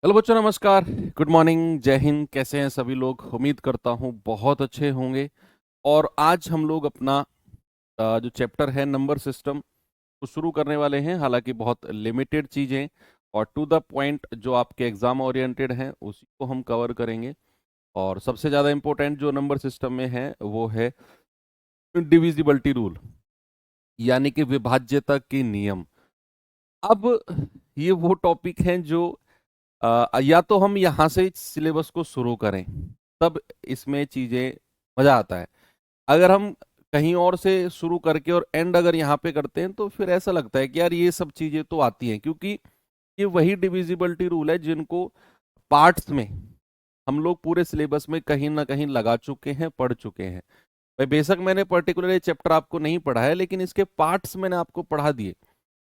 Hello बच्चों, नमस्कार। Good morning, जय हिंद। कैसे हैं सभी लोग? उम्मीद करता हूँ बहुत अच्छे होंगे। और आज हम लोग अपना जो चैप्टर है नंबर सिस्टम को शुरू करने वाले हैं। हालांकि बहुत लिमिटेड चीज़ें और टू द पॉइंट जो आपके एग्जाम ओरिएंटेड हैं उसी को हम कवर करेंगे। और सबसे ज़्यादा इम्पोर्टेंट जो नंबर सिस्टम में है वो है डिविजिबिलिटी रूल, यानी कि विभाज्यता के नियम। अब ये वो टॉपिक हैं जो या तो हम यहाँ से सिलेबस को शुरू करें, तब इसमें चीजें मजा आता है। अगर हम कहीं और से शुरू करके और एंड अगर यहाँ पे करते हैं तो फिर ऐसा लगता है कि यार ये सब चीजें तो आती हैं, क्योंकि ये वही डिविजिबिलिटी रूल है जिनको पार्ट्स में हम लोग पूरे सिलेबस में कहीं ना कहीं लगा चुके हैं, पढ़ चुके हैं। भाई बेशक मैंने पर्टिकुलर ये चैप्टर आपको नहीं पढ़ा है, लेकिन इसके पार्ट्स मैंने आपको पढ़ा दिए।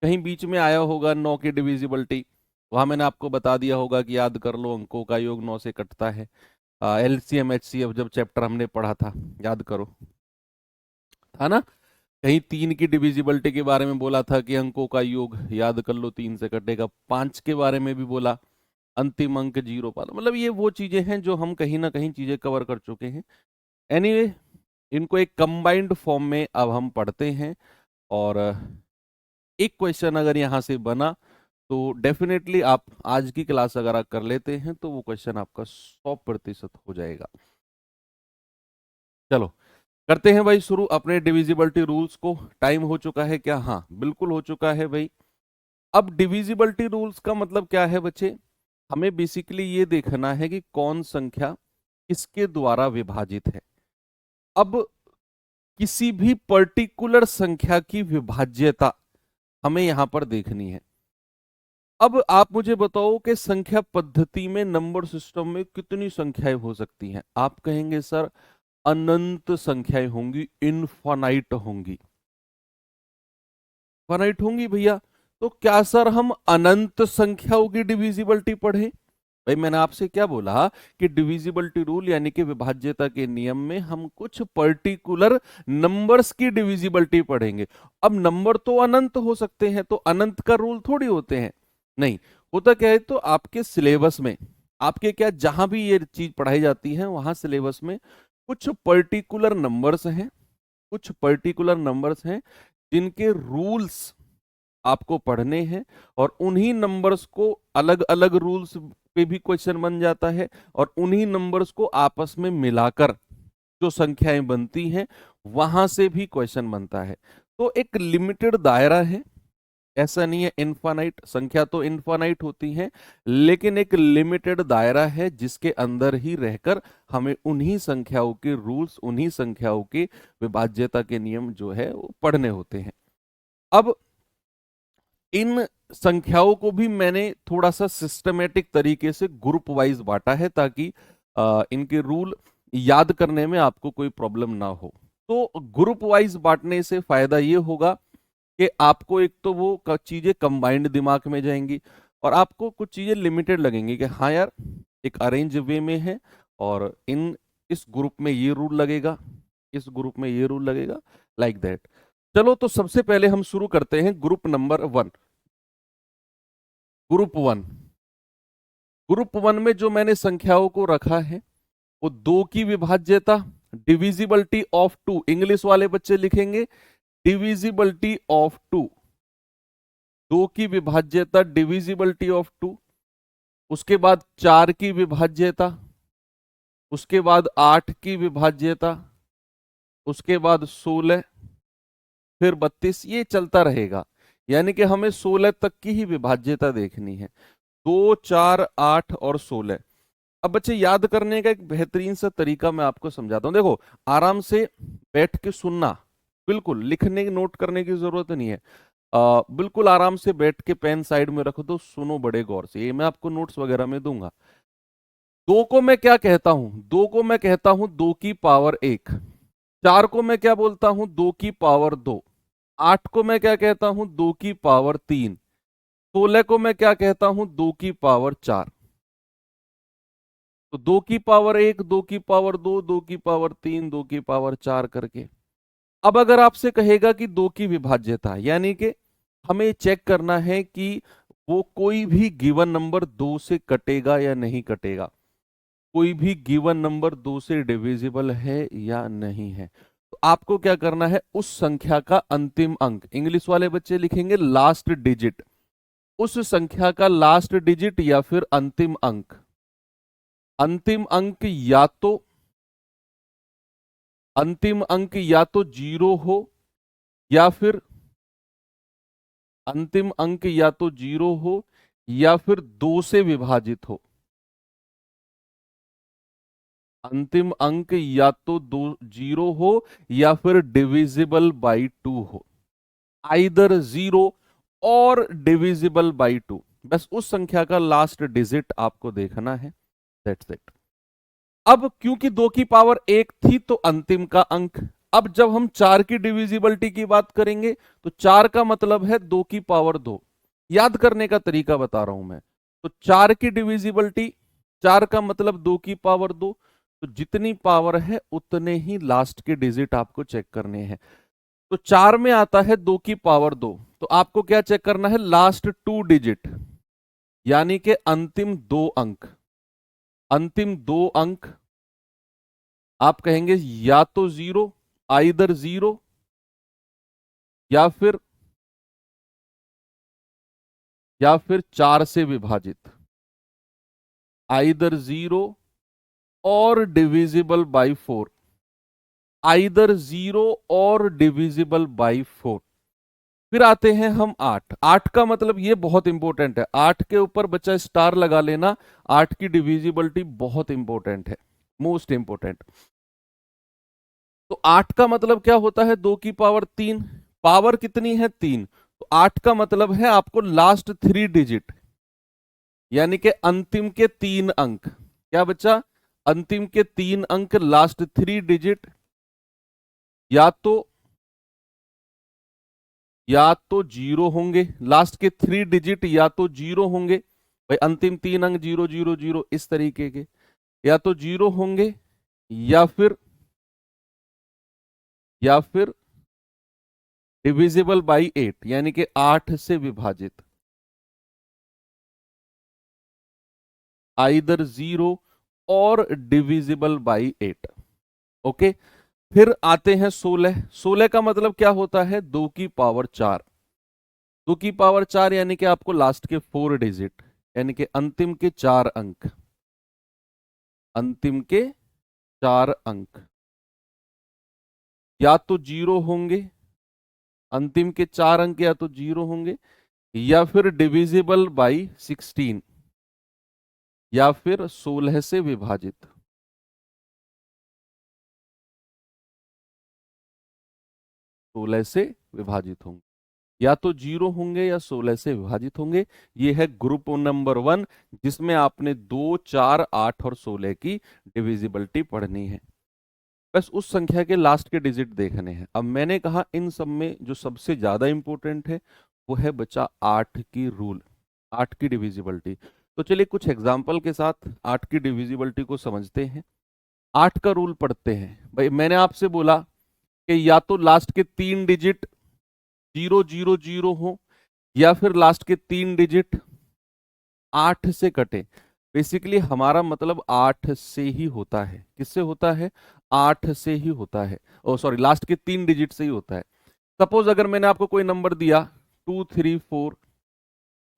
कहीं बीच में आया होगा 9 की डिविजिबिलिटी, वहां मैंने आपको बता दिया होगा कि याद कर लो, अंकों का योग 9 से कटता है। एलसीएम एचसीएफ जब चैप्टर हमने पढ़ा था, याद करो, था ना। कहीं 3 की डिविजिबिलिटी के बारे में बोला था कि अंकों का योग याद कर लो, 3 से कटेगा। 5 के बारे में भी बोला, अंतिम अंक 0 पालो। मतलब ये वो चीजें हैं जो हम कहीं ना कहीं चीजें कवर कर चुके हैं। एनीवे, इनको एक कंबाइंड फॉर्म में अब हम पढ़ते हैं। और एक क्वेश्चन अगर यहाँ से बना तो डेफिनेटली आप आज की क्लास अगर आप कर लेते हैं तो वो क्वेश्चन आपका 100% हो जाएगा। चलो करते हैं भाई शुरू अपने डिविजिबिलिटी रूल्स को। टाइम हो चुका है क्या? हाँ बिल्कुल हो चुका है भाई। अब डिविजिबिलिटी रूल्स का मतलब क्या है बच्चे? हमें बेसिकली ये देखना है कि कौन संख्या किसके द्वारा विभाजित है। अब किसी भी पर्टिकुलर संख्या की विभाज्यता हमें यहां पर देखनी है। अब आप मुझे बताओ कि संख्या पद्धति में नंबर सिस्टम में कितनी संख्याएं हो सकती हैं? आप कहेंगे सर अनंत संख्याएं होंगी, इनफाइनाइट होंगी। फाइनाइट होंगी भैया। तो क्या सर हम अनंत संख्याओं की डिविजिबिलिटी पढ़ें? भाई मैंने आपसे क्या बोला कि डिविजिबिलिटी रूल यानी कि विभाज्यता के नियम में हम कुछ पर्टिकुलर नंबर्स की डिविजिबिलिटी पढ़ेंगे। अब नंबर तो अनंत हो सकते हैं, तो अनंत का रूल थोड़ी होते हैं। नहीं होता क्या है, तो आपके सिलेबस में, आपके क्या जहां भी ये चीज पढ़ाई जाती है वहां सिलेबस में कुछ पर्टिकुलर नंबर्स हैं, कुछ पर्टिकुलर नंबर्स हैं जिनके रूल्स आपको पढ़ने हैं। और उन्हीं नंबर्स को अलग अलग रूल्स पे भी क्वेश्चन बन जाता है, और उन्हीं नंबर्स को आपस में मिलाकर जो संख्याएं बनती हैं वहां से भी क्वेश्चन बनता है। तो एक लिमिटेड दायरा है, ऐसा नहीं है इनफाइनाइट। संख्या तो इनफाइनाइट होती है, लेकिन एक लिमिटेड दायरा है जिसके अंदर ही रहकर हमें उन्हीं संख्याओं के रूल्स, उन्हीं संख्याओं के विभाज्यता के नियम जो है वो पढ़ने होते हैं। अब इन संख्याओं को भी मैंने थोड़ा सा सिस्टमेटिक तरीके से ग्रुप वाइज बांटा है, ताकि इनके रूल याद करने में आपको कोई प्रॉब्लम ना हो। तो ग्रुप वाइज बांटने से फायदा ये होगा कि आपको एक तो वो चीजें कंबाइंड दिमाग में जाएंगी, और आपको कुछ चीजें लिमिटेड लगेंगी कि हाँ यार एक अरेंज वे में है, और इन इस ग्रुप में ये रूल लगेगा, इस ग्रुप में ये रूल लगेगा, लाइक दैट। चलो तो सबसे पहले हम शुरू करते हैं ग्रुप नंबर 1। ग्रुप 1, ग्रुप 1 में जो मैंने संख्याओं को रखा है वो 2 की विभाज्यता, डिविजिबिलिटी ऑफ 2। इंग्लिश वाले बच्चे लिखेंगे डिविजिबिलिटी ऑफ 2। 2 की विभाज्यता, डिविजिबिलिटी ऑफ 2। उसके बाद 4 की विभाज्यता, उसके बाद 8 की विभाज्यता, उसके बाद 16, फिर 32। ये चलता रहेगा, यानी कि हमें 16 तक की ही विभाज्यता देखनी है। 2, 4, 8 और 16। अब बच्चे याद करने का एक बेहतरीन सा तरीका मैं आपको समझाता हूं। देखो आराम से बैठ के सुनना, बिल्कुल लिखने नोट करने की जरूरत नहीं है। बिल्कुल आराम से बैठ के पेन साइड में रखो, तो सुनो बड़े गौर से, ये मैं आपको नोट्स वगैरह में दूंगा। 2 को मैं क्या कहता हूं? 2 को मैं कहता हूं 2 की पावर 1। 4 को मैं क्या बोलता हूं? 2 की पावर 2। 8 को मैं क्या कहता हूं? 2 की पावर 3। 16 को मैं क्या कहता हूं? 2 की पावर 4। तो 2 की पावर 1, 2 की पावर 2, 2 की पावर 3, 2 की पावर 4 करके। अब अगर आपसे कहेगा कि 2 की विभाज्यता, यानी कि हमें चेक करना है कि वो कोई भी गिवन नंबर 2 से कटेगा या नहीं कटेगा, कोई भी गिवन नंबर 2 से डिविजिबल है या नहीं है। तो आपको क्या करना है, उस संख्या का अंतिम अंक, इंग्लिश वाले बच्चे लिखेंगे लास्ट डिजिट, उस संख्या का लास्ट डिजिट या फिर अंतिम अंक, अंतिम अंक या तो अंतिम अंक या तो 0 हो या फिर अंतिम अंक या तो 0 हो या फिर 2 से विभाजित हो, अंतिम अंक या तो 0 हो या फिर डिविजिबल बाई 2 हो, आइदर 0 और डिविजिबल बाई 2, बस उस संख्या का लास्ट डिजिट आपको देखना है, दैट्स इट। अब क्योंकि 2 की पावर 1 थी तो अंतिम का अंक, अब जब हम 4 की डिविजिबिलिटी की बात करेंगे तो 4 का मतलब है 2 की पावर 2, याद करने का तरीका बता रहा हूं मैं। तो 4 की डिविजिबिलिटी, 4 का मतलब 2 की पावर 2, तो जितनी पावर है उतने ही लास्ट के डिजिट आपको चेक करने हैं। तो 4 में आता है 2 की पावर 2, तो आपको क्या चेक करना है, लास्ट 2 डिजिट, यानी कि अंतिम 2 अंक, अंतिम 2 अंक आप कहेंगे या तो 0, आइदर 0 या फिर 4 से विभाजित, आइदर 0 और डिविजिबल बाई 4, आइदर 0 और डिविजिबल बाई 4। फिर आते हैं हम 8, 8 का मतलब ये बहुत इंपॉर्टेंट है, 8 के ऊपर बच्चा स्टार लगा लेना, 8 की डिविजिबिलिटी बहुत इंपॉर्टेंट है, मोस्ट इंपॉर्टेंट। तो 8 का मतलब क्या होता है, 2 की पावर 3, पावर कितनी है 3, तो 8 का मतलब है आपको लास्ट 3 डिजिट, यानी कि अंतिम के 3 अंक, क्या बच्चा, अंतिम के 3 अंक लास्ट 3 डिजिट या तो 0 होंगे, लास्ट के 3 डिजिट या तो 0 होंगे, भाई अंतिम 3 अंक 0 0 0 इस तरीके के, या तो 0 होंगे या फिर डिविजिबल बाई 8 यानी कि 8 से विभाजित, आइदर 0 और डिविजिबल बाई 8। ओके, फिर आते हैं 16, 16 का मतलब क्या होता है, 2 की पावर 4, 2 की पावर 4 यानी कि आपको लास्ट के 4 डिजिट, यानी कि अंतिम के 4 अंक, अंतिम के 4 अंक या तो 0 होंगे, अंतिम के 4 अंक या तो 0 होंगे या फिर डिविजिबल बाई 16 या फिर 16 से विभाजित, 16 से विभाजित होंगे, या तो 0 होंगे या 16 से विभाजित होंगे। ये है ग्रुप नंबर 1, जिसमें आपने 2, 4, 8 और 16 की डिविजिबिलिटी पढ़नी है, बस उस संख्या के लास्ट के डिजिट देखने हैं। अब मैंने कहा इन सब में जो सबसे ज्यादा इंपॉर्टेंट है वो है बच्चा 8 की रूल, 8 की डिविजिबिलिटी। तो चलिए कुछ एग्जाम्पल के साथ 8 की डिविजिबिलिटी को समझते हैं। 8 का रूल पढ़ते हैं। भाई मैंने आपसे बोला कि या तो लास्ट के 3 डिजिट 0 0 0 हो या फिर लास्ट के 3 डिजिट 8 से कटे। बेसिकली हमारा मतलब 8 से ही होता है, किससे होता है, 8 से ही होता है, ओ सॉरी लास्ट के 3 डिजिट से ही होता है। सपोज अगर मैंने आपको कोई नंबर दिया 2 3 4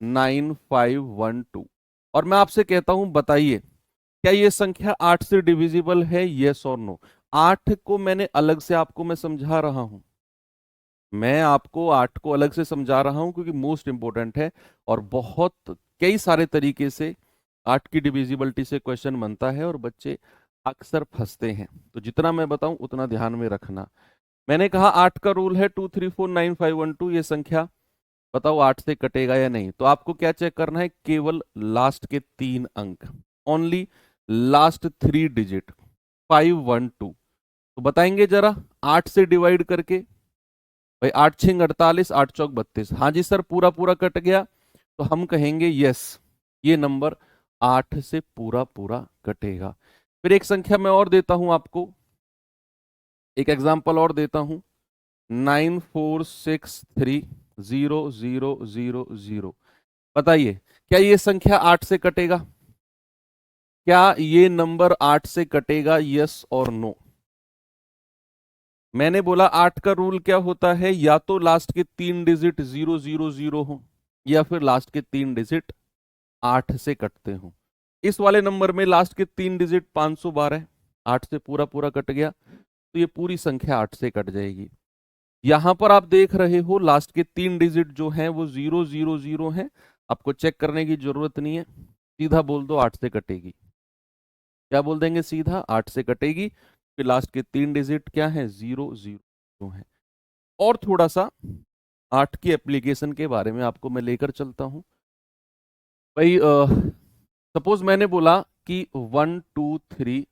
9 5 1 2 और मैं आपसे कहता हूं बताइए क्या ये संख्या 8 से डिविजिबल है, यस और नो। 8 को मैंने अलग से आपको मैं समझा रहा हूं, मैं आपको 8 को अलग से समझा रहा हूं क्योंकि मोस्ट इंपॉर्टेंट है और बहुत कई सारे तरीके से 8 की डिविजिबिलिटी से क्वेश्चन बनता है और बच्चे अक्सर फंसते हैं, तो जितना मैं बताऊं उतना ध्यान में रखना। मैंने कहा 8 का रूल है 2 3 4 9 5 1 2, ये संख्या बताओ 8 से कटेगा या नहीं। तो आपको क्या चेक करना है, केवल लास्ट के 3 अंक, ओनली लास्ट 3 डिजिट 5 1 2। तो बताएंगे जरा 8 से डिवाइड करके, भाई 8 6 48, 8 चौक 32, हाँ जी सर पूरा पूरा कट गया, तो हम कहेंगे यस ये नंबर 8 से पूरा पूरा कटेगा। फिर एक संख्या मैं और देता हूं आपको, एक एग्जांपल और देता हूं, 9 4 6 3 0 0 0 0। बताइए, क्या ये संख्या 8 से कटेगा? क्या ये नंबर 8 से कटेगा? यस और नो? मैंने बोला 8 का रूल क्या होता है, या तो लास्ट के 3 डिजिट 000 हो, या फिर लास्ट के 3 डिजिट 8 से कटते हो। इस वाले नंबर में लास्ट के 3 डिजिट 512, 8 से पूरा पूरा कट गया, तो ये पूरी संख्या 8 से कट जाएगी। यहां पर आप देख रहे हो लास्ट के 3 डिजिट जो हैं वो 000 हैं, आपको चेक करने की जरूरत नहीं है, सीधा बोल दो 8 से कटेगी। क्या बोल देंगे? सीधा 8 से कटेगी, फिर लास्ट के 3 डिजिट क्या है? 000 है। और थोड़ा सा 8 की एप्लीकेशन के बारे में आपको मैं लेकर चलता हूं भाई। सपोज मैंने बोला कि 1 2 3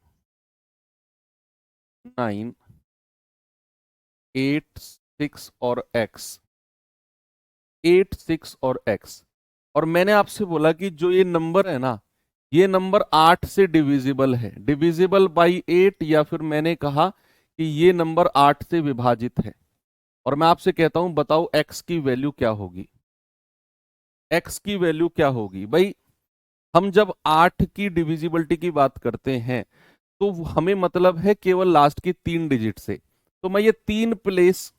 9 8 6 और x, 8 6 और x, और मैंने आपसे बोला कि जो ये नंबर है ना, ये नंबर 8 से डिविजिबल है, डिविजिबल बाई 8, या फिर मैंने कहा कि ये नंबर 8 से विभाजित है। और मैं आपसे कहता हूं बताओ x की वैल्यू क्या होगी? x की वैल्यू क्या होगी भाई? हम जब 8 की डिविजिबिलिटी की बात करते हैं तो हमें मतलब है केवल लास्ट की 3 डिजिट से। तो मैं ये 3 प्लेस,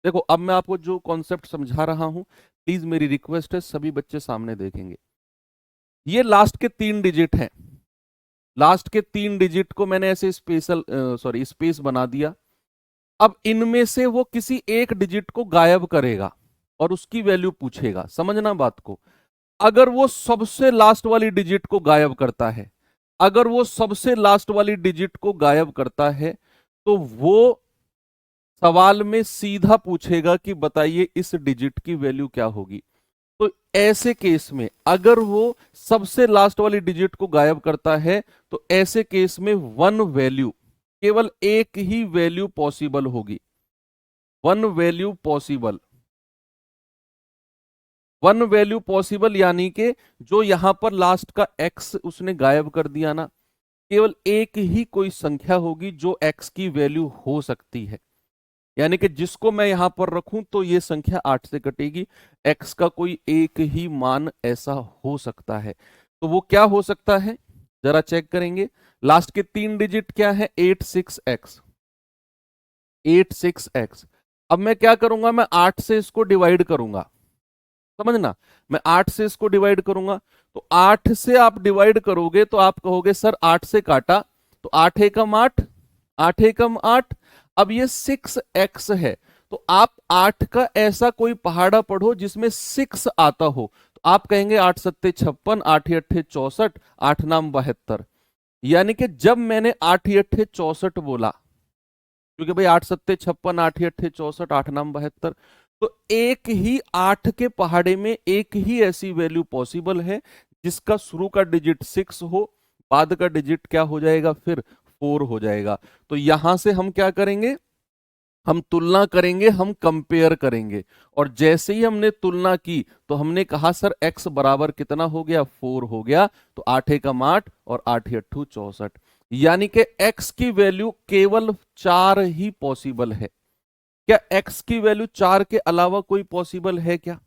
देखो अब मैं आपको जो कॉन्सेप्ट समझा रहा हूं, प्लीज मेरी रिक्वेस्ट है सभी बच्चे सामने देखेंगे। ये लास्ट के 3 डिजिट हैं, लास्ट के 3 डिजिट को मैंने ऐसे स्पेस बना दिया। अब इनमें से वो किसी एक डिजिट को गायब करेगा और उसकी वैल्यू पूछेगा, समझना बात को। अगर वो सबसे लास्ट वाली डिजिट को गायब करता है, अगर वो सबसे लास्ट वाली डिजिट को गायब करता है, तो वो सवाल में सीधा पूछेगा कि बताइए इस डिजिट की वैल्यू क्या होगी। तो ऐसे केस में अगर वो सबसे लास्ट वाली डिजिट को गायब करता है, तो ऐसे केस में वन वैल्यू, केवल एक ही वैल्यू पॉसिबल होगी, one value possible, one value possible, यानी कि जो यहां पर लास्ट का x उसने गायब कर दिया ना, केवल एक ही कोई संख्या होगी जो x की वैल्यू हो सकती है। यानी कि जिसको मैं यहां पर रखूं तो ये संख्या 8 से कटेगी, x का कोई एक ही मान ऐसा हो सकता है। तो वो क्या हो सकता है, जरा चेक करेंगे। लास्ट के 3 डिजिट क्या है? 86x, 86x। अब मैं क्या करूंगा, मैं 8 से इसको डिवाइड करूंगा, समझना, मैं 8 से इसको डिवाइड करूंगा। तो 8 से आप डिवाइड करोगे तो आप कहोगे सर 8 से काटा, तो 8 एकम 8, 8 एकम 8। अब ये 6x है, तो आप 8 का ऐसा कोई पहाड़ा पढ़ो जिसमें 6 आता हो, तो आप कहेंगे 8 सत्ते 56, 8 अट्ठे 64, 8 नाम 72। यानी कि जब मैंने 8 अट्ठे 64 बोला, क्योंकि भाई 8 सत्ते 56, 8 अट्ठे 64, 8 नाम 72, तो एक ही 8 के पहाड़े में एक ही ऐसी वैल्यू पॉसिबल है जिसका शुरू का डिजिट 6 हो, बाद का डिजिट क्या हो जाएगा? फिर 4 हो जाएगा। तो यहां से हम क्या करेंगे, हम तुलना करेंगे, हम कंपेयर करेंगे। और जैसे ही हमने तुलना की तो हमने कहा सर x बराबर कितना हो गया? 4 हो गया। तो 8 एकम 8 और 8 अट्ठू 64, यानी कि x की वैल्यू केवल 4 ही पॉसिबल है। क्या x की वैल्यू 4 के अलावा कोई पॉसिबल है क्या?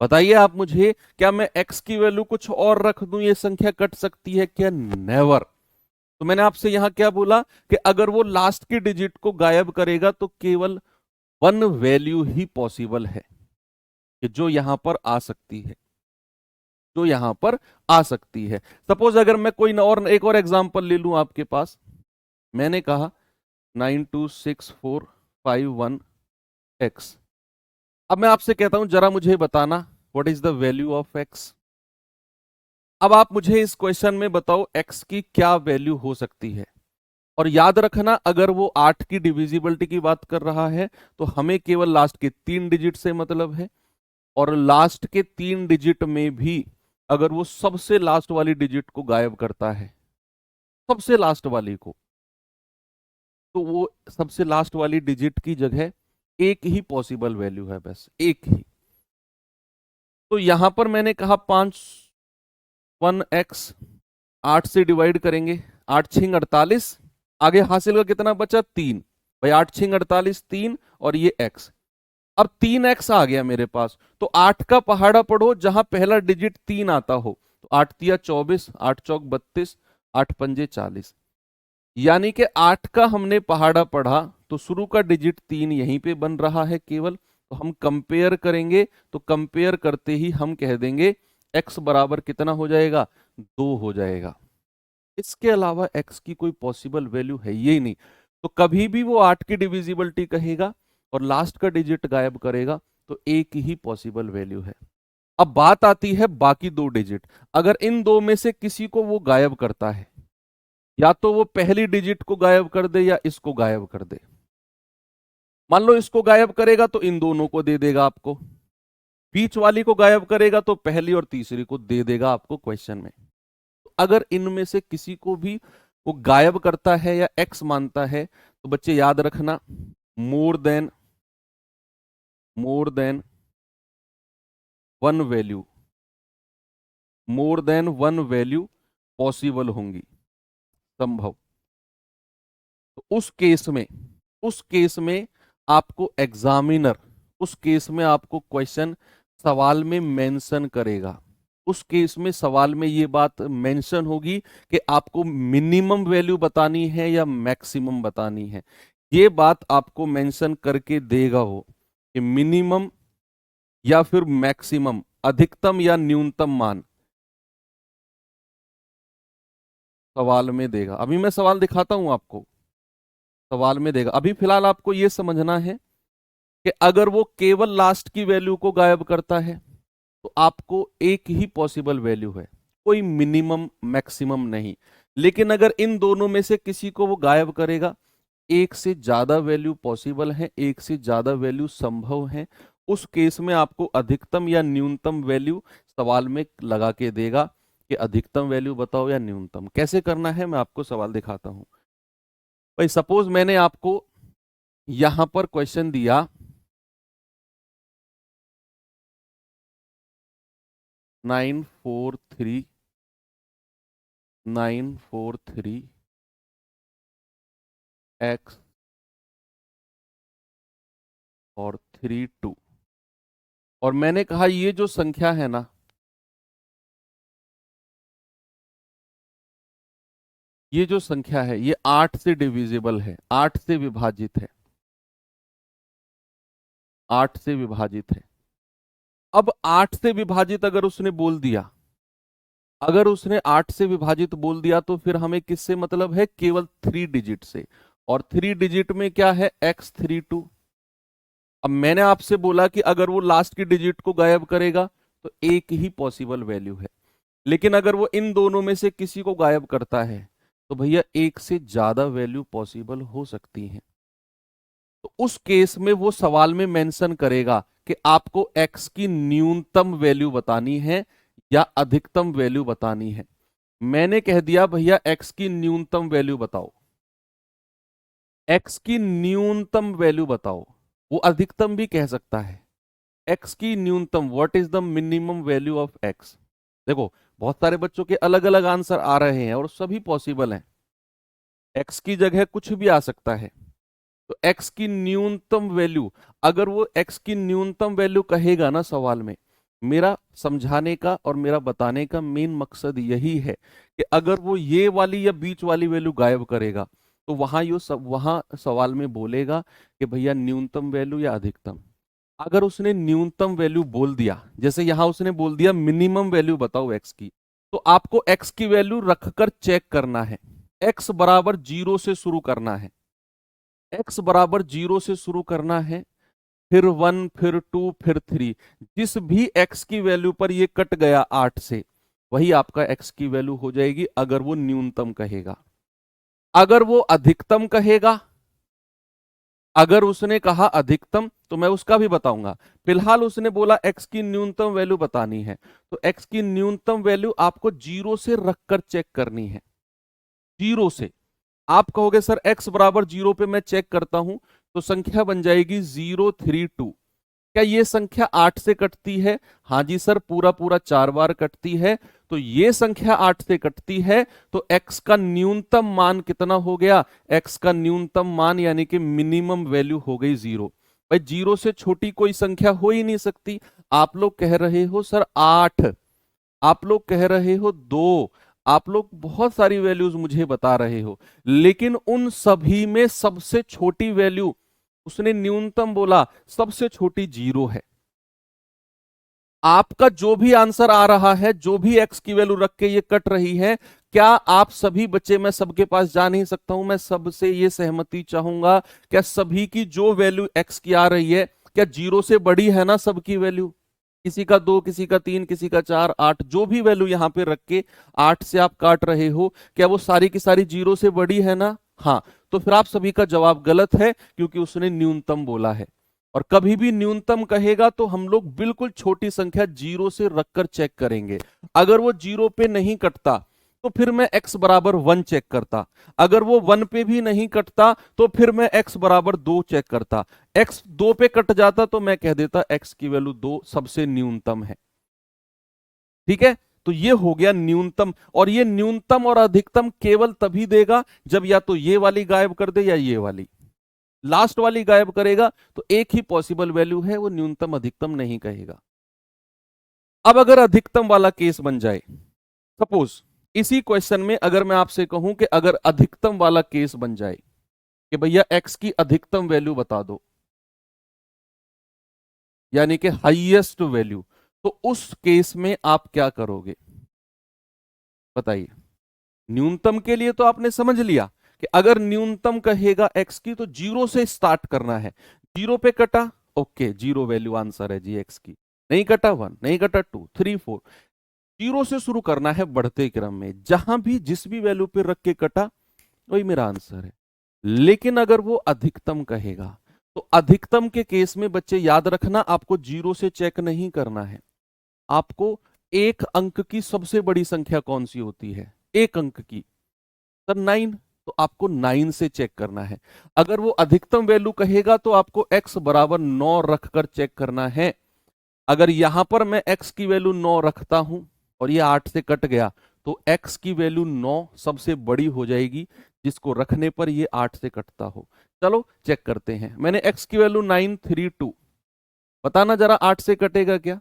बताइए आप मुझे, क्या मैं x की वैल्यू कुछ और रख दूं ये संख्या कट सकती है क्या? नेवर। तो मैंने आपसे यहां क्या बोला कि अगर वो लास्ट की डिजिट को गायब करेगा तो केवल वन वैल्यू ही पॉसिबल है कि जो यहां पर आ सकती है, जो यहां पर आ सकती है। सपोज अगर मैं कोई और एक और एग्जांपल ले लूं आपके पास, मैंने कहा 926451x। अब मैं आपसे कहता हूं जरा मुझे बताना what is the value of x। अब आप मुझे इस क्वेश्चन में बताओ x की क्या वैल्यू हो सकती है। और याद रखना, अगर वो 8 की डिविजिबिलिटी की बात कर रहा है तो हमें केवल लास्ट के 3 डिजिट से मतलब है, और लास्ट के 3 डिजिट में भी अगर वो सबसे लास्ट वाली डिजिट को गायब करता है, सबसे लास्ट वाली को, तो वो सबसे लास्ट वाली डिजिट की जगह एक ही पॉसिबल वैल्यू है, बस एक ही। तो यहां पर मैंने कहा 1x 8 से डिवाइड करेंगे, 8 छिंग 48, आगे हासिल का कितना बचा? 3। भाई 8 छिंग 48 3, और ये x। अब 3x आ गया मेरे पास, तो 8 का पहाड़ा पढ़ो जहां पहला डिजिट 3 आता हो। तो 8 तिया 24, 8 चौक 32, 8 पंजे 40, यानी कि 8 का हमने पहाड़ा पढ़ा तो शुरू का डिजिट 3 यहीं पे बन रहा है केवल। तो हम कंपेयर करेंगे, तो कंपेयर करते ही हम कह देंगे x बराबर कितना हो जाएगा, 2 हो जाएगा। इसके अलावा x की कोई पॉसिबल वैल्यू है ही नहीं। तो कभी भी वो 8 की डिविजिबिलिटी कहेगा और लास्ट का डिजिट गायब करेगा, तो एक ही पॉसिबल वैल्यू है। अब बात आती है बाकी दो डिजिट। अगर इन दो में से किसी को वो गायब करता है, या तो वो पहली डिजिट को गायब कर दे या इसको गायब कर दे। मान लो इसको गायब करेगा तो इन दोनों को दे देगा आपको, बीच वाली को गायब करेगा तो पहली और तीसरी को दे देगा आपको क्वेश्चन में। तो अगर इनमें से किसी को भी वो गायब करता है या एक्स मानता है, तो बच्चे याद रखना, more than one value, more than one value possible होंगी, संभव। तो उस केस में आपको एग्जामिनर, उस केस में आपको क्वेश्चन सवाल में मेंशन करेगा। उस केस में सवाल में ये बात मेंशन होगी कि आपको मिनिमम वैल्यू बतानी है या मैक्सिमम बतानी है। ये बात आपको मेंशन करके देगा वो कि मिनिमम या फिर मैक्सिमम, अधिकतम या न्यूनतम मान सवाल में देगा। अभी मैं सवाल दिखाता हूं आपको, सवाल में देगा। अभी फिलहाल आपको यह समझना है कि अगर वो केवल लास्ट की वैल्यू को गायब करता है तो आपको एक ही पॉसिबल वैल्यू है, कोई मिनिमम मैक्सिमम नहीं। लेकिन अगर इन दोनों में से किसी को वो गायब करेगा, एक से ज्यादा वैल्यू पॉसिबल है, एक से ज्यादा वैल्यू संभव है, उस केस में आपको अधिकतम या न्यूनतम वैल्यू सवाल में लगा के देगा कि अधिकतम वैल्यू बताओ या न्यूनतम। कैसे करना है मैं आपको सवाल दिखाता हूं। भाई सपोज मैंने आपको यहां पर क्वेश्चन दिया 943 x और 32, और मैंने कहा ये जो संख्या है ना, ये जो संख्या है ये 8 से डिविजिबल है, 8 से विभाजित है, 8 से विभाजित है। अब 8 से विभाजित अगर उसने बोल दिया, अगर उसने 8 से विभाजित बोल दिया तो फिर हमें किससे मतलब है, केवल 3 डिजिट से। और 3 डिजिट में क्या है, x32। अब मैंने आपसे बोला कि अगर वो लास्ट की डिजिट को गायब करेगा तो एक ही पॉसिबल वैल्यू है। लेकिन अगर वो इन दोनों में से किसी को गायब करता है तो भैया एक से ज्यादा वैल्यू पॉसिबल हो सकती है। तो उस केस में वो सवाल में मेंशन करेगा कि आपको x की न्यूनतम वैल्यू बतानी है या अधिकतम वैल्यू बतानी है। मैंने कह दिया भैया x की न्यूनतम वैल्यू बताओ, x की न्यूनतम वैल्यू बताओ। वो अधिकतम भी कह सकता है, x की न्यूनतम, what is the minimum value of x। देखो बहुत सारे बच्चों के अलग अलग आंसर आ रहे हैं और सभी पॉसिबल हैं, x की जगह कुछ भी आ सकता है। तो x की न्यूनतम वैल्यू, अगर वो x की न्यूनतम वैल्यू कहेगा ना सवाल में, मेरा समझाने का और मेरा बताने का मेन मकसद यही है कि अगर वो ये वाली या बीच वाली वैल्यू गायब करेगा तो वहां सवाल में बोलेगा कि भैया न्यूनतम वैल्यू या अधिकतम। अगर उसने न्यूनतम वैल्यू बोल दिया, जैसे यहां उसने बोल दिया मिनिमम वैल्यू बताओ x की, तो आपको x की वैल्यू रखकर चेक करना है। x बराबर 0 से शुरू करना है, x बराबर 0 से शुरू करना है, फिर 1, फिर 2, फिर 3। जिस भी x की वैल्यू पर ये कट गया 8 से, वही आपका x की वैल्यू हो जाएगी अगर वो न्यूनतम कहेगा। अगर वो अधिकतम कहेगा, अगर उसने कहा अधिकतम तो मैं उसका भी बताऊंगा। फिलहाल उसने बोला x की न्यूनतम वैल्यू बतानी है, तो x की न्यूनतम वैल्यू आपको 0 से रखकर चेक करनी है। 0 से आप कहोगे सर x बराबर 0 पे मैं चेक करता हूं, तो संख्या बन जाएगी 032। क्या ये संख्या 8 से कटती है? हाँ जी सर, पूरा पूरा 4 बार कटती है। तो ये संख्या 8 से कटती है, तो x का न्यूनतम मान कितना हो गया? x का न्यूनतम मान यानी कि मिनिमम वैल्यू हो गई 0। भाई जीरो से छोटी कोई संख्या हो ही नहीं सकती। आप लोग कह रहे हो सर 8, आप लोग कह रहे हो 2, आप लोग बहुत सारी वैल्यूज मुझे बता रहे हो, लेकिन उन सभी में सबसे छोटी वैल्यू, उसने न्यूनतम बोला, सबसे छोटी 0 है। आपका जो भी आंसर आ रहा है, जो भी एक्स की वैल्यू रख के ये कट रही है, क्या आप सभी बच्चे, मैं सबके पास जा नहीं सकता हूं, मैं सबसे ये सहमति चाहूंगा, क्या सभी की जो वैल्यू एक्स की आ रही है, क्या 0 से बड़ी है ना सबकी वैल्यू? किसी का 2, किसी का 3, किसी का 4, 8, जो भी वैल्यू यहां पे रख के 8 से आप काट रहे हो, क्या वो सारी की सारी 0 से बड़ी है ना? हाँ, तो फिर आप सभी का जवाब गलत है, क्योंकि उसने न्यूनतम बोला है। और कभी भी न्यूनतम कहेगा तो हम लोग बिल्कुल छोटी संख्या 0 से रखकर चेक करेंगे। अगर वो 0 पे नहीं कटता तो फिर मैं x बराबर 1 चेक करता, अगर वो 1 पे भी नहीं कटता तो फिर मैं x बराबर 2 चेक करता, x 2 पे कट जाता तो मैं कह देता x की वैल्यू 2 सबसे न्यूनतम है। ठीक है, तो ये हो गया न्यूनतम, और ये न्यूनतम और अधिकतम केवल तभी देगा जब या तो ये वाली गायब कर दे या ये वाली, लास्ट वाली गायब करेगा तो एक ही पॉसिबल वैल्यू है, वो न्यूनतम अधिकतम नहीं कहेगा। अब अगर अधिकतम वाला केस बन जाए, सपोज इसी क्वेश्चन में अगर मैं आपसे कहूं कि अगर अधिकतम वाला केस बन जाए कि भैया x की अधिकतम वैल्यू बता दो, यानी कि हाईएस्ट वैल्यू, तो उस केस में आप क्या करोगे बताइए? न्यूनतम के लिए तो आपने समझ लिया कि अगर न्यूनतम कहेगा x की तो 0 से स्टार्ट करना है, 0 पे कटा, ओके 0 वैल्यू आंसर है जी x की, नहीं कटा 1, नहीं कटा 2, 3, 4, 0 से शुरू करना है बढ़ते क्रम में, जहां भी जिस भी वैल्यू पे रख के कटा वही मेरा आंसर है। लेकिन अगर वो अधिकतम कहेगा तो अधिकतम के केस में बच्चे याद रखना, आपको 0 से चेक नहीं करना है, आपको एक अंक की सबसे बड़ी संख्या कौन सी होती है, एक अंक की, सर 9, तो आपको 9 से चेक करना है। अगर वो अधिकतम वैल्यू कहेगा तो आपको x बराबर 9 रखकर चेक करना है। अगर यहां पर मैं x की वैल्यू 9 रखता हूं और ये 8 से कट गया तो x की वैल्यू 9 सबसे बड़ी हो जाएगी, जिसको रखने पर ये 8 से कटता हो। चलो चेक करते हैं, मैंने x की वैल्यू 932, बताना जरा 8 से कटेगा क्या?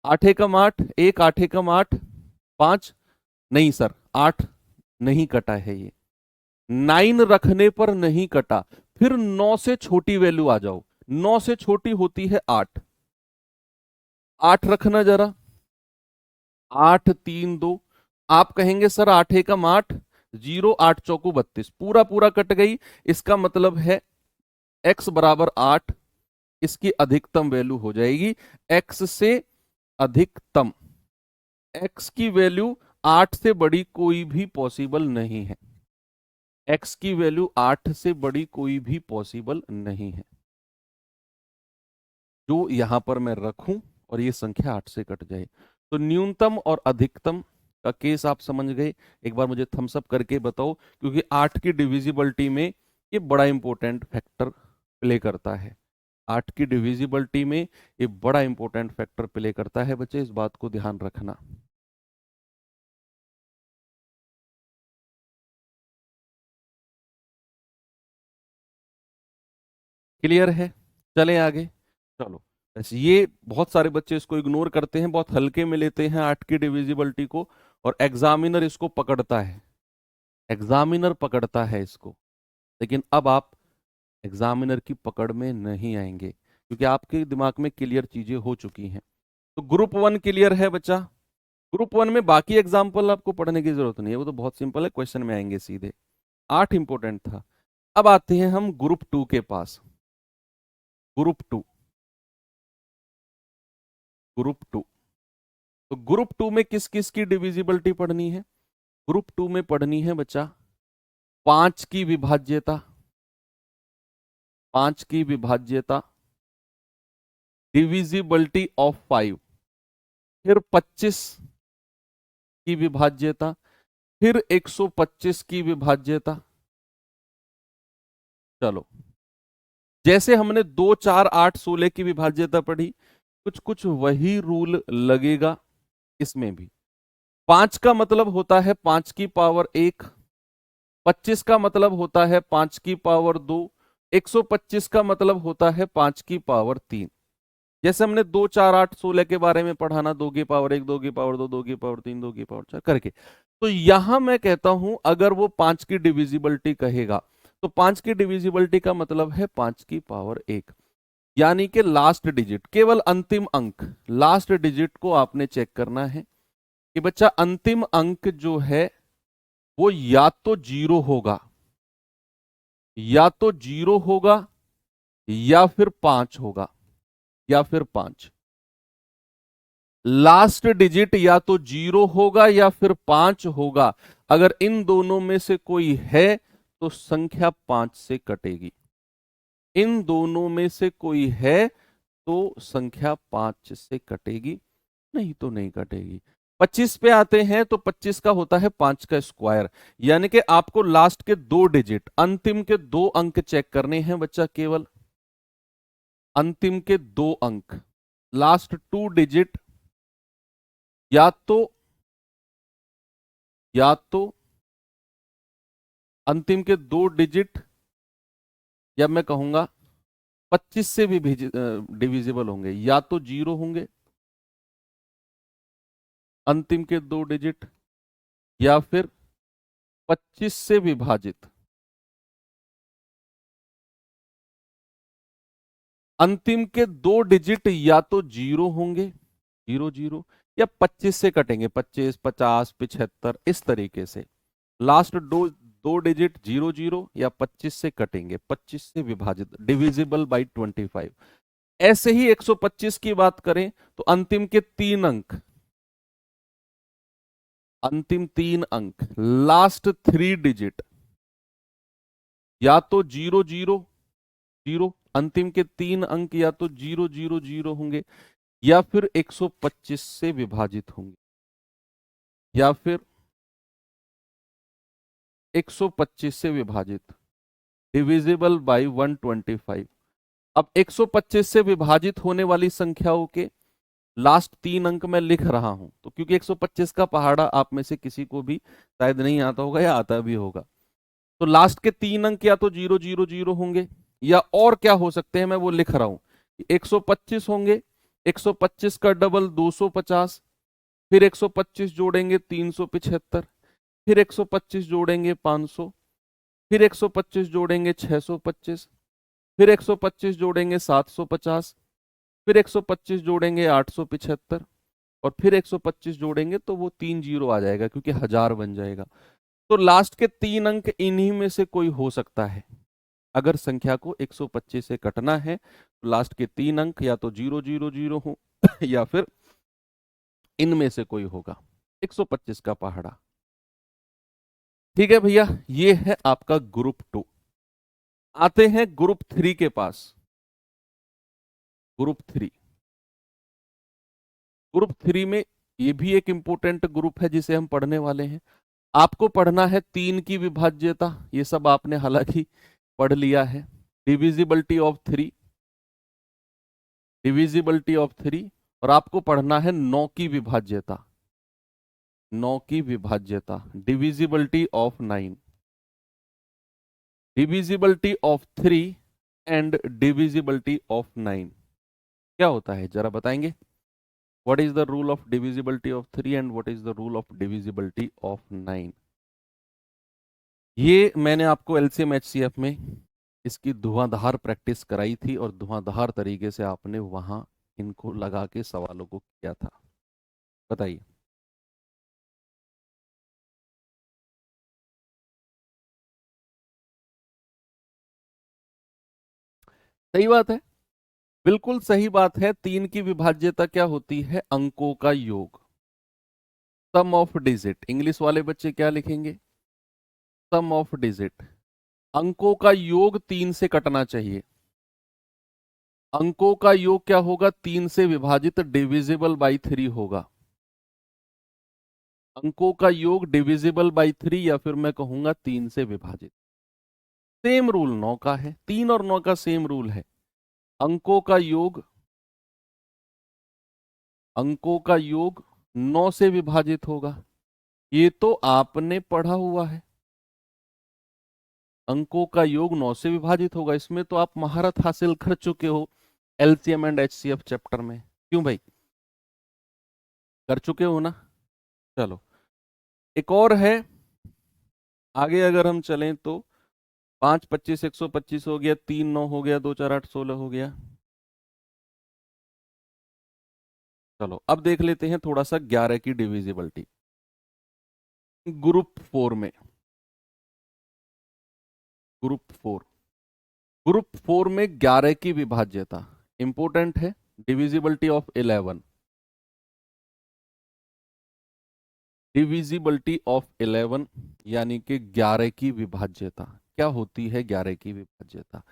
8 एकम 8, 1 8 एकम 8, 5, नहीं सर 8 नहीं कटा है, ये 9 रखने पर नहीं कटा। फिर 9 से छोटी वैल्यू आ जाओ, 9 से छोटी होती है 8, 8 रखना जरा, 8 3 2, आप कहेंगे सर 8 एकम 8, 0 8 चौको 32, पूरा पूरा कट गई, इसका मतलब है x बराबर 8, इसकी अधिकतम वैल्यू हो जाएगी x से अधिकतम, x की वैल्यू 8 से बड़ी कोई भी पॉसिबल नहीं है, x की वैल्यू 8 से बड़ी कोई भी पॉसिबल नहीं है, जो यहां पर मैं रखूं और ये संख्या 8 से कट जाए। तो न्यूनतम और अधिकतम का केस आप समझ गए, एक बार मुझे थम्स अप करके बताओ, क्योंकि 8 की डिविजिबिलिटी में ये बड़ा इंपॉर्टेंट फैक्टर प्ले करता है, 8 की डिविजिबिलिटी में ये बड़ा इंपॉर्टेंट फैक्टर प्ले करता है बच्चे, इस बात को ध्यान रखना। क्लियर है? चलें आगे। चलो, ऐसे ये बहुत सारे बच्चे इसको इग्नोर करते हैं, बहुत हल्के में लेते हैं 8 की डिविजिबिलिटी को, और एग्जामिनर इसको पकड़ता है, एग्जामिनर पकड़ता है इसको। लेकिन अब आप एग्जामिनर की पकड़ में नहीं आएंगे, क्योंकि आपके दिमाग में क्लियर चीजें हो चुकी हैं। तो ग्रुप 1 क्लियर है बच्चा? ग्रुप 1 में बाकी एग्जाम्पल आपको पढ़ने की जरूरत नहीं है, वो तो बहुत सिंपल है, क्वेश्चन में आएंगे सीधे। 8 इंपॉर्टेंट था। अब आते हैं हम ग्रुप 2 के पास। ग्रुप 2, ग्रुप 2, तो ग्रुप 2 में किस किस की डिविजिबिलिटी पढ़नी है? ग्रुप 2 में पढ़नी है बच्चा 5 की विभाज्यता, 5 की विभाज्यता, डिविजिबिलिटी ऑफ 5, फिर 25 की विभाज्यता, फिर 125 की विभाज्यता। चलो, जैसे हमने 2 4 8 16 की विभाज्यता पढ़ी, कुछ कुछ वही रूल लगेगा इसमें भी। 5 का मतलब होता है 5 की पावर 1, 25 का मतलब होता है 5 की पावर 2, 125 का मतलब होता है 5 की पावर 3। जैसे हमने 2 4 8 16 के बारे में पढ़ा ना, 2 की पावर 1, 2 की पावर 2, 2 की पावर 3, 2 की पावर 4 करके। तो यहां मैं कहता हूं अगर वो 5 की डिविजिबिलिटी कहेगा तो 5 की डिविजिबिलिटी का मतलब है 5 की पावर 1, यानी कि लास्ट डिजिट, केवल अंतिम अंक, लास्ट डिजिट को आपने चेक करना है कि बच्चा अंतिम अंक जो है वो या तो जीरो होगा, या तो जीरो होगा, या फिर 5 होगा, या फिर 5। लास्ट डिजिट या तो जीरो होगा या फिर 5 होगा। अगर इन दोनों में से कोई है तो संख्या 5 से कटेगी। इन दोनों में से कोई है तो संख्या 5 से कटेगी, नहीं तो नहीं कटेगी। 25 पे आते हैं तो 25 का होता है 5 का स्क्वायर, यानी कि आपको लास्ट के 2 डिजिट, अंतिम के 2 अंक चेक करने हैं बच्चा, केवल अंतिम के 2 अंक, लास्ट 2 डिजिट, या तो अंतिम के 2 डिजिट, या मैं कहूंगा 25 से भी डिविजिबल होंगे, या तो जीरो होंगे अंतिम के 2 डिजिट, या फिर 25 से विभाजित अंतिम के 2 डिजिट, या तो जीरो होंगे, जीरो जीरो, या 25 से कटेंगे, 25 50 75 इस तरीके से। लास्ट दो डिजिट जीरो जीरो या 25 से कटेंगे, 25 से विभाजित, डिविजिबल बाई 25। ऐसे ही 125 की बात करें तो अंतिम के 3 अंक, अंतिम 3 अंक, लास्ट 3 डिजिट, या तो जीरो जीरो जीरो, अंतिम के 3 अंक या तो जीरो जीरो जीरो होंगे, या फिर 125 से विभाजित होंगे, या फिर 125 से विभाजित, डिविजिबल बाई 125। अब 125 से विभाजित होने वाली संख्याओं के लास्ट 3 अंक मैं लिख रहा हूं, तो क्योंकि 125 का पहाड़ा आप में से किसी को भी शायद नहीं आता होगा या आता भी होगा, तो लास्ट के 3 अंक या तो जीरो जीरो जीरो होंगे, या और क्या हो सकते हैं मैं वो लिख रहा हूं, 125 होंगे, 125 का डबल 250, फिर 125 जोड़ेंगे 375, फिर 125 जोड़ेंगे 500, फिर 125 जोड़ेंगे 625, फिर 125 जोड़ेंगे 750, फिर 125 जोड़ेंगे 875, और फिर 125 जोड़ेंगे तो वो 3 जीरो आ जाएगा क्योंकि 1000 बन जाएगा। तो लास्ट के 3 अंक इन्हीं में से कोई हो सकता है। अगर संख्या को 125 से कटना है तो लास्ट के 3 अंक या तो जीरो जीरो जीरो हो या फिर इनमें से कोई होगा, 125 का पहाड़ा। ठीक है भैया, ये है आपका ग्रुप 2। आते हैं ग्रुप 3 के पास। ग्रुप 3, ग्रुप 3 में ये भी एक इंपॉर्टेंट ग्रुप है जिसे हम पढ़ने वाले हैं। आपको पढ़ना है 3 की विभाज्यता, ये सब आपने हालांकि पढ़ लिया है। डिविजिबिलिटी ऑफ 3, डिविजिबिलिटी ऑफ 3, और आपको पढ़ना है 9 की विभाज्यता, 9 की विभाज्यता, divisibility of 9, divisibility of 3 and divisibility of 9। क्या होता है जरा बताएंगे? What is the rule of divisibility of 3 and what is the rule of divisibility of 9? ये मैंने आपको LCM HCF में इसकी धुआंधार प्रैक्टिस कराई थी और धुआंधार तरीके से आपने वहां इनको लगा के सवालों को किया था। बताइए। सही बात है, बिल्कुल सही बात है। 3 की विभाज्यता क्या होती है? अंकों का योग, सम ऑफ डिजिट। इंग्लिश वाले बच्चे क्या लिखेंगे? सम ऑफ डिजिट। अंकों का योग 3 से कटना चाहिए। अंकों का योग क्या होगा? 3 से विभाजित, डिविजिबल बाई 3 होगा। अंकों का योग डिविजिबल बाई 3, या फिर मैं कहूंगा 3 से विभाजित। सेम रूल 9 का है, 3 और 9 का सेम रूल है। अंकों का योग, अंकों का योग 9 से विभाजित होगा। ये तो आपने पढ़ा हुआ है। अंकों का योग 9 से विभाजित होगा। इसमें तो आप महारत हासिल कर चुके हो एलसीएम एंड एचसीएफ चैप्टर में। क्यों भाई, कर चुके हो ना? चलो एक और है, आगे अगर हम चलें तो 5 25 125 हो गया, 3 9 हो गया, 2 4 8 16 हो गया। चलो अब देख लेते हैं थोड़ा सा 11 की डिविजिबिलिटी ग्रुप 4 में। ग्रुप 4 में 11 की विभाज्यता इंपोर्टेंट है। डिविजिबिलिटी ऑफ 11, डिविजिबिलिटी ऑफ 11 यानी कि 11 की विभाज्यता क्या होती है? 11 की विभाज्यता,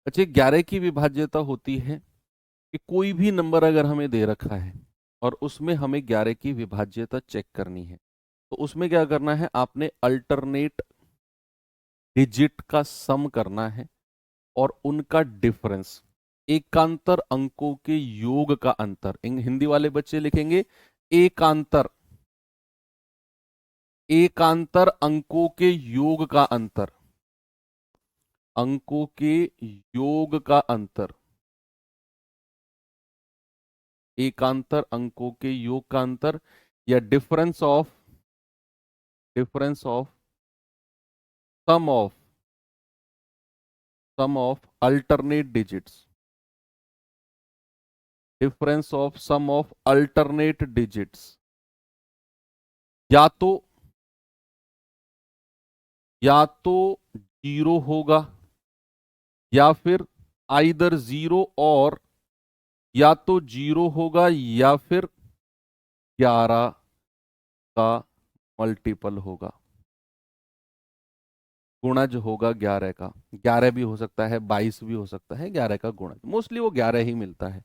अच्छा 11 की विभाज्यता होती है कि कोई भी नंबर अगर हमें दे रखा है और उसमें हमें 11 की विभाज्यता चेक करनी है, तो उसमें क्या करना है? आपने अल्टरनेट डिजिट का सम करना है और उनका डिफरेंस, एकांतर अंकों के योग का अंतर। हिंदी वाले बच्चे लिखेंगे एकांतर, एकांतर अंकों के योग का अंतर, अंकों के योग का अंतर, एकांतर अंकों के योग का अंतर, या difference of sum of alternate digits, difference of sum of alternate digits. या तो 0 होगा या फिर आइदर 0 और, या तो 0 होगा या फिर 11 का मल्टीपल होगा, गुणज होगा 11 का। 11 भी हो सकता है, 22 भी हो सकता है, 11 का गुणज, मोस्टली वो 11 ही मिलता है।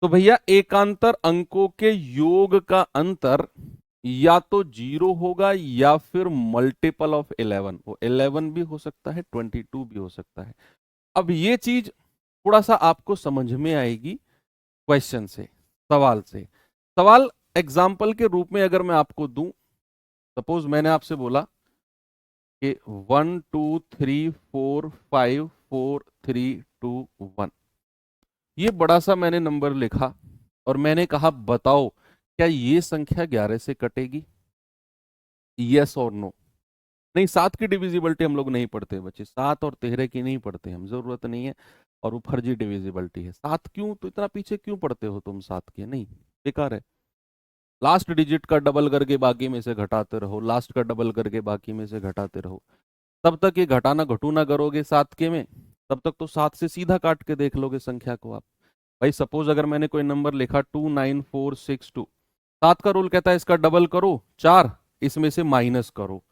तो भैया एकांतर अंकों के योग का अंतर या तो 0 होगा या फिर मल्टीपल ऑफ 11, वो 11 भी हो सकता है, 22 भी हो सकता है। अब ये चीज थोड़ा सा आपको समझ में आएगी क्वेश्चन से, सवाल से। सवाल एग्जाम्पल के रूप में अगर मैं आपको दूं, सपोज मैंने आपसे बोला कि 1 2 3 4 5 4 3 2 1, ये बड़ा सा मैंने नंबर लिखा और मैंने कहा बताओ क्या ये संख्या 11 से कटेगी? यस और नो? नहीं, 7 की डिविजिबिलिटी हम लोग नहीं पढ़ते बच्चे, 7 और 13 की नहीं पढ़ते हम, जरूरत नहीं है, और वो फर्जी डिविजिबिलिटी है। 7 क्यों, तो इतना पीछे क्यों पढ़ते हो तुम 7 के? नहीं, बेकार है। लास्ट डिजिट का डबल करके बाकी में से घटाते रहो, लास्ट का डबल करके बाकी में से घटाते रहो, तब तक ये घटाना घटूना करोगे 7 के में, तब तक तो 7 से सीधा काट के देख लोगे संख्या को आप। भाई सपोज अगर मैंने कोई नंबर लिखा 29462, 7 का रूल कहता है इसका डबल करो 4, इसमें से माइनस करो,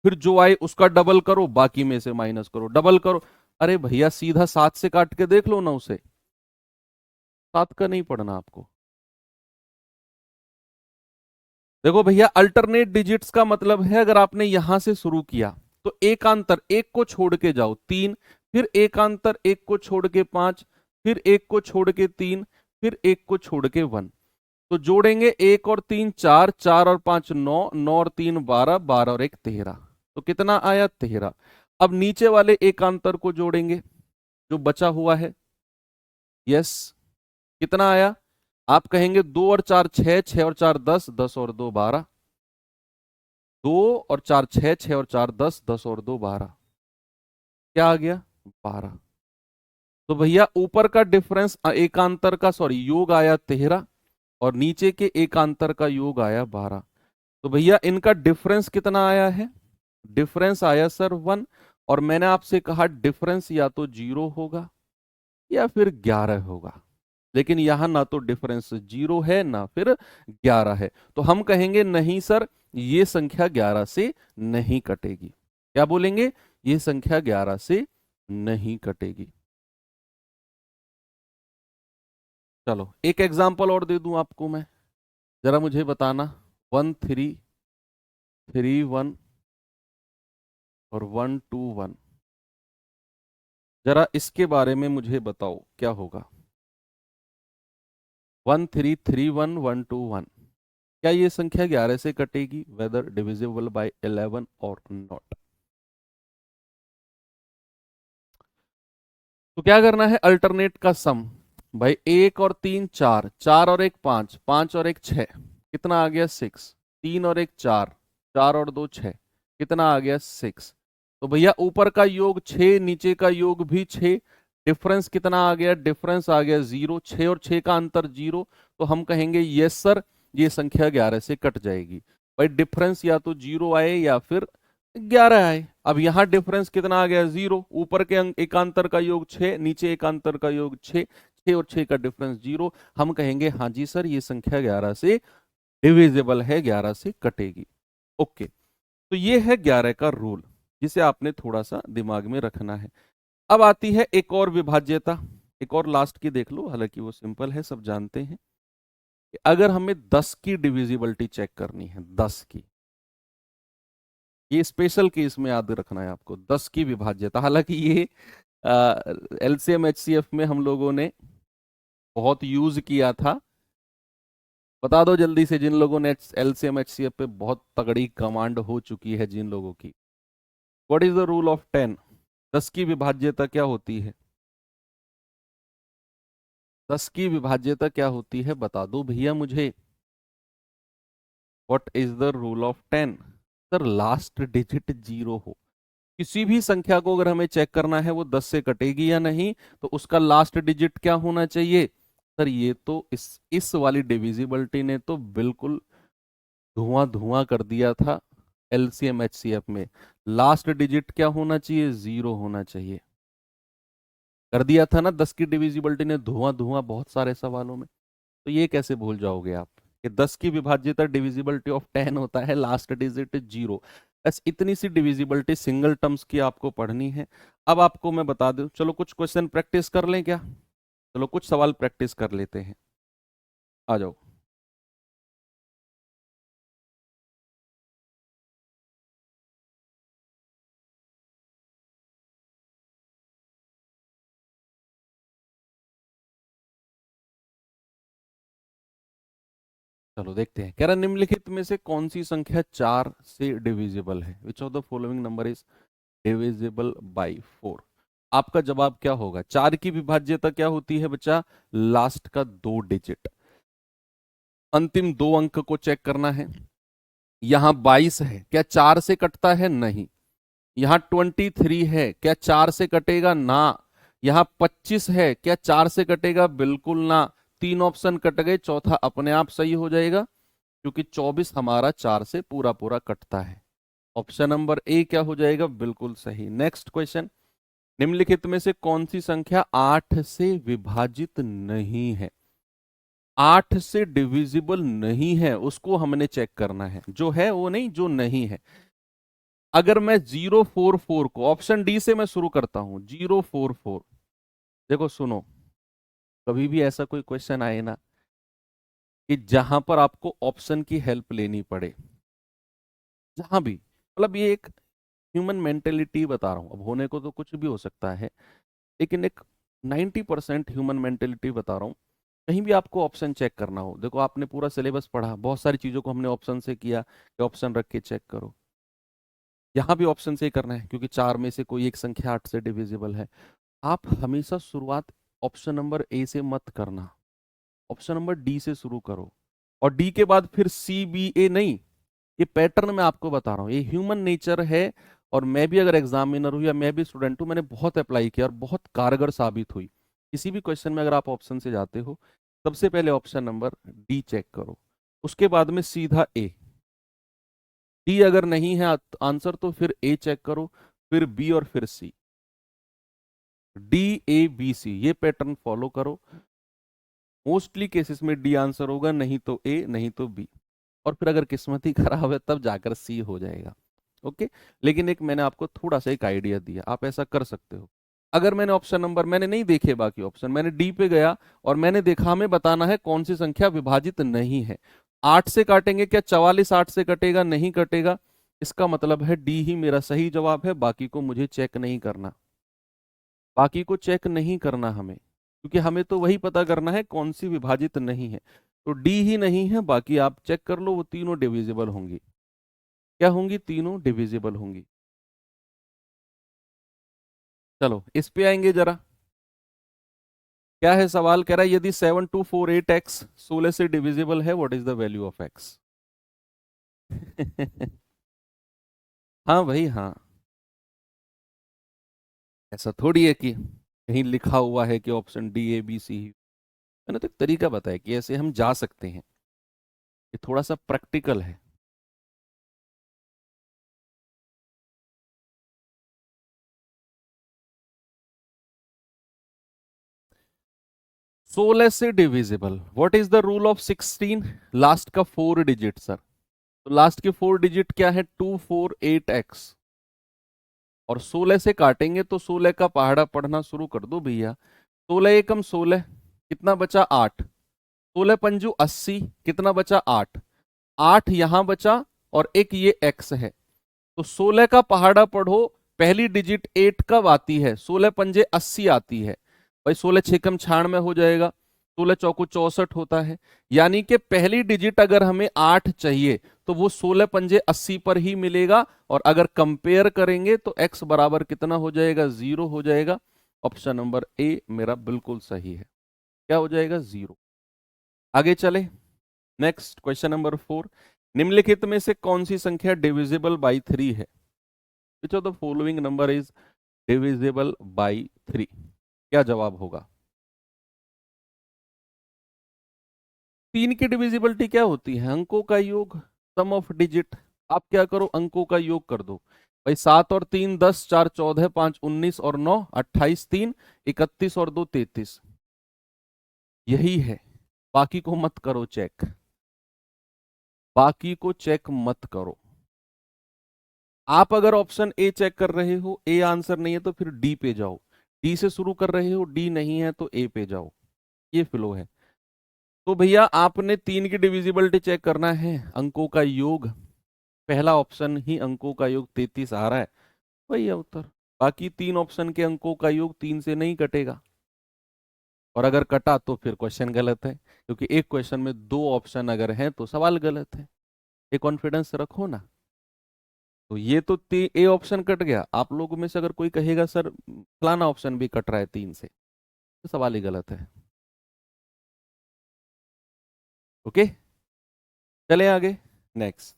फिर जो आए उसका डबल करो, बाकी में से माइनस करो, डबल करो। अरे भैया सीधा 7 से काट के देख लो ना उसे, 7 का नहीं पढ़ना आपको। देखो भैया अल्टरनेट डिजिट्स का मतलब है अगर आपने यहां से शुरू किया तो एकांतर एक को छोड़ के जाओ 3, फिर एकांतर एक को छोड़ के 5, फिर एक को छोड़ के 3, फिर एक को छोड़ के 1, तो जोड़ेंगे 1 और 3 4, 4 और 5 9, 9 और 3 12, 12 और 1 13, तो कितना आया? 13। अब नीचे वाले एकांतर को जोड़ेंगे जो बचा हुआ है, यस, कितना आया? आप कहेंगे 2 और 4 6, 6 और 4 10, 10 और 2 12, 2 और 4 6, 6 और 4 10, 10 और 2 12, क्या आ गया? 12। तो भैया ऊपर का डिफरेंस एकांतर का सॉरी योग आया 13 और नीचे के एकांतर का योग आया 12, तो भैया इनका डिफरेंस कितना आया है? डिफरेंस आया सर 1, और मैंने आपसे कहा डिफरेंस या तो 0 होगा या फिर 11 होगा, लेकिन यहां ना तो डिफरेंस 0 है ना फिर 11 है, तो हम कहेंगे नहीं सर ये संख्या 11 से नहीं कटेगी। क्या बोलेंगे? ये संख्या 11 से नहीं कटेगी। चलो एक एग्जांपल और दे दूं आपको मैं, जरा मुझे बताना। 1 3 3 1 और 1 2 1, जरा इसके बारे में मुझे बताओ क्या होगा? 1 3 3 1 1 2 1, क्या ये संख्या 11 से कटेगी? वेदर डिविजिबल बाय 11 और नॉट? तो क्या करना है, अल्टरनेट का सम। भाई 1 और 3 4, 4 और 1 5, 5 और 1 6, कितना आ गया 6। 3 और 1 4, 4 और 2 6, कितना आ गया 6। तो भैया ऊपर का योग 6, नीचे का योग भी 6, डिफरेंस कितना आ गया, डिफरेंस आ गया 0, 6 और 6 का अंतर 0। तो हम कहेंगे यस सर, ये संख्या 11 से कट जाएगी। भाई डिफरेंस या तो 0 आए या फिर 11 आए। अब यहाँ डिफरेंस कितना आ गया 0, ऊपर के एकांतर का योग 6, नीचे एकांतर का योग 6, 6 और 6 का डिफरेंस 0। हम कहेंगे हाँ जी सर, ये संख्या 11 से डिविजिबल है, 11 से कटेगी। ओके, तो ये है 11 का रूल, जिसे आपने थोड़ा सा दिमाग में रखना है। अब आती है एक और विभाज्यता, एक और लास्ट की देख लो, हालांकि वो सिंपल है, सब जानते हैं कि अगर हमें 10 की डिविजिबिलिटी चेक करनी है, 10 की, ये स्पेशल केस में याद रखना है आपको, 10 की विभाज्यता। हालांकि ये एलसीएम एचसीएफ में हम लोगों ने बहुत यूज किया था। बता दो जल्दी से, जिन लोगों ने एलसीएम एचसीएफ पे बहुत तगड़ी कमांड हो चुकी है जिन लोगों की, what is the rule of 10? 10 की विभाज्यता क्या होती है? 10 की विभाज्यता क्या होती है, बता दो भैया मुझे। What is the rule of 10? Sir last digit 0 हो। किसी भी संख्या को अगर हमें चेक करना है वो 10 से कटेगी या नहीं, तो उसका लास्ट डिजिट क्या होना चाहिए। सर ये तो इस वाली डिविजिबिलिटी ने तो बिल्कुल धुआं धुआं कर दिया था एलसीएम एचसीएफ में। लास्ट डिजिट क्या होना चाहिए, 0 होना चाहिए। कर दिया था ना 10 की डिविजिबिलिटी ने धुआं धुआं बहुत सारे सवालों में। तो ये कैसे भूल जाओगे आप कि 10 की विभाज्यता डिविजिबिलिटी ऑफ 10 होता है, लास्ट डिजिट 0। बस इतनी सी डिविजिबिलिटी सिंगल टर्म्स की आपको पढ़नी है। अब आपको मैं बता दूं, चलो कुछ क्वेश्चन प्रैक्टिस कर लें क्या? चलो कुछ सवाल प्रैक्टिस कर लेते हैं, आ जाओ। चलो देखते हैं, कह रहा निम्नलिखित में से कौन सी संख्या 4 से डिविजिबल है, which of the following number is divisible by 4। आपका जवाब क्या होगा? 4 की विभाज्यता क्या होती है बच्चा? लास्ट का 2 डिजिट, अंतिम 2 अंक को चेक करना है। यहां 22 है, क्या 4 से कटता है? नहीं। यहां 23 है, क्या 4 से कटेगा? ना। यहां 25 है, क्या 4 से कटेगा? बिल्कुल ना। 3 ऑप्शन कट गए, चौथा अपने आप सही हो जाएगा, क्योंकि 24 हमारा 4 से पूरा पूरा कटता है। ऑप्शन नंबर ए क्या हो जाएगा? बिल्कुल सही। नेक्स्ट क्वेश्चन, निम्नलिखित में से कौन सी संख्या 8 से विभाजित नहीं है? 8 से डिविजिबल नहीं है, उसको हमने चेक करना है। जो है वो नहीं, जो नहीं है। अगर मैं 044 को, ऑप्शन डी से मैं शुरू करता हूं, 044, देखो सुनो, कभी भी ऐसा कोई क्वेश्चन आए ना कि जहां पर आपको ऑप्शन की हेल्प लेनी पड़े, जहां भी, मतलब ये एक ह्यूमन मेंटेलिटी बता रहा हूं, अब होने को तो कुछ भी हो सकता है, लेकिन एक 90% ह्यूमन मेंटेलिटी बता रहा हूं। कहीं भी आपको ऑप्शन चेक करना हो, देखो आपने पूरा सिलेबस पढ़ा, बहुत सारी चीजों को हमने ऑप्शन से किया कि ऑप्शन रख के चेक करो। यहां भी ऑप्शन से ही करना है, क्योंकि 4 में से कोई एक संख्या 8 से डिविजिबल है। आप हमेशा शुरुआत ऑप्शन नंबर ए से मत करना, ऑप्शन नंबर डी से शुरू करो, और डी के बाद फिर सी बी ए नहीं। ये पैटर्न मैं आपको बता रहा हूँ, ये ह्यूमन नेचर है। और मैं भी अगर एग्जामिनर हूँ या मैं भी स्टूडेंट हूँ, मैंने बहुत अप्लाई किया और बहुत कारगर साबित हुई। किसी भी क्वेश्चन में अगर आप ऑप्शन से जाते हो, सबसे पहले ऑप्शन नंबर डी चेक करो, उसके बाद में सीधा ए। डी अगर नहीं है आंसर, तो फिर ए चेक करो, फिर बी और फिर सी। डी ए बी सी, ये पैटर्न फॉलो करो। मोस्टली केसेस में डी आंसर होगा, नहीं तो ए, नहीं तो बी, और फिर अगर किस्मत ही खराब है तब जाकर सी हो जाएगा। ओके, लेकिन एक मैंने आपको थोड़ा सा एक आइडिया दिया, आप ऐसा कर सकते हो। अगर मैंने ऑप्शन नंबर, मैंने नहीं देखे बाकी ऑप्शन, मैंने डी पे गया और मैंने देखा हमें बताना है कौन सी संख्या विभाजित नहीं है। 8 से काटेंगे, क्या 44 8 से कटेगा? नहीं कटेगा। इसका मतलब है डी ही मेरा सही जवाब है, बाकी को मुझे चेक नहीं करना, बाकी को चेक नहीं करना हमें, क्योंकि हमें तो वही पता करना है कौन सी विभाजित नहीं है। तो डी ही नहीं है, बाकी आप चेक कर लो, वो तीनों डिविजिबल होंगी। क्या होंगी? तीनों डिविजिबल होंगी। चलो इस पे आएंगे जरा। क्या है सवाल? कह रहा है यदि 7248x 16 से डिविजिबल है, what is the value of x? हाँ भाई हाँ, ऐसा थोड़ी है कि कहीं लिखा हुआ है कि option D A B C. मैंने तो एक तरीका बताया कि ऐसे हम जा सकते हैं, ये थोड़ा सा प्रैक्टिकल है। सोलह से divisible, what is the rule of 16? Last का 4 डिजिट सर, तो लास्ट के 4 डिजिट क्या है? 248x। और 16 से काटेंगे तो 16 का पहाड़ा पढ़ना शुरू कर दो भैया। 16 एकम 16, कितना बचा? 8। 16 पंजू 80, कितना बचा? 8। 8 यहां बचा और एक ये x है, तो 16 का पहाड़ा पढ़ो। पहली डिजिट 8 कब आती है? 16 पंजे 80 आती है भाई। 16 छेकम 96 हो जाएगा, 16 चौको 64 होता है। यानी कि पहली डिजिट अगर हमें 8 चाहिए तो वो 16 पंजे 80 पर ही मिलेगा। और अगर कंपेयर करेंगे तो x बराबर कितना हो जाएगा? 0 हो जाएगा। ऑप्शन नंबर ए मेरा बिल्कुल सही है। क्या हो जाएगा? 0। आगे चले, नेक्स्ट क्वेश्चन नंबर 4। निम्नलिखित में से कौन सी संख्या डिविजिबल बाई 3 है? Which of the following number is divisible by 3? क्या जवाब होगा? 3 की डिविजिबिलिटी क्या होती है? अंकों का योग, सम ऑफ डिजिट। आप क्या करो, अंकों का योग कर दो भाई। 7 और 3 10, 4 14, 5 19 और 9 28, 3 31 और 2 33। यही है, बाकी को मत करो चेक, बाकी को चेक मत करो। आप अगर ऑप्शन ए चेक कर रहे हो, ए आंसर नहीं है तो फिर डी पे जाओ। डी से शुरू कर रहे हो, डी नहीं है तो ए पे जाओ। ये फ्लो है। तो भैया आपने 3 की डिविजिबिलिटी चेक करना है, अंकों का योग। पहला ऑप्शन ही अंकों का योग 33 आ रहा है, वही है उत्तर। बाकी 3 ऑप्शन के अंकों का योग 3 से नहीं कटेगा, और अगर कटा तो फिर क्वेश्चन गलत है, क्योंकि एक क्वेश्चन में 2 ऑप्शन अगर हैं तो सवाल गलत है। ये कॉन्फिडेंस रखो ना। तो ये तो ए ऑप्शन कट गया। आप लोगों में से अगर कोई कहेगा सर फलाना ऑप्शन भी कट रहा है 3 से, तो सवाल ही गलत है। ओके, चले आगे। नेक्स्ट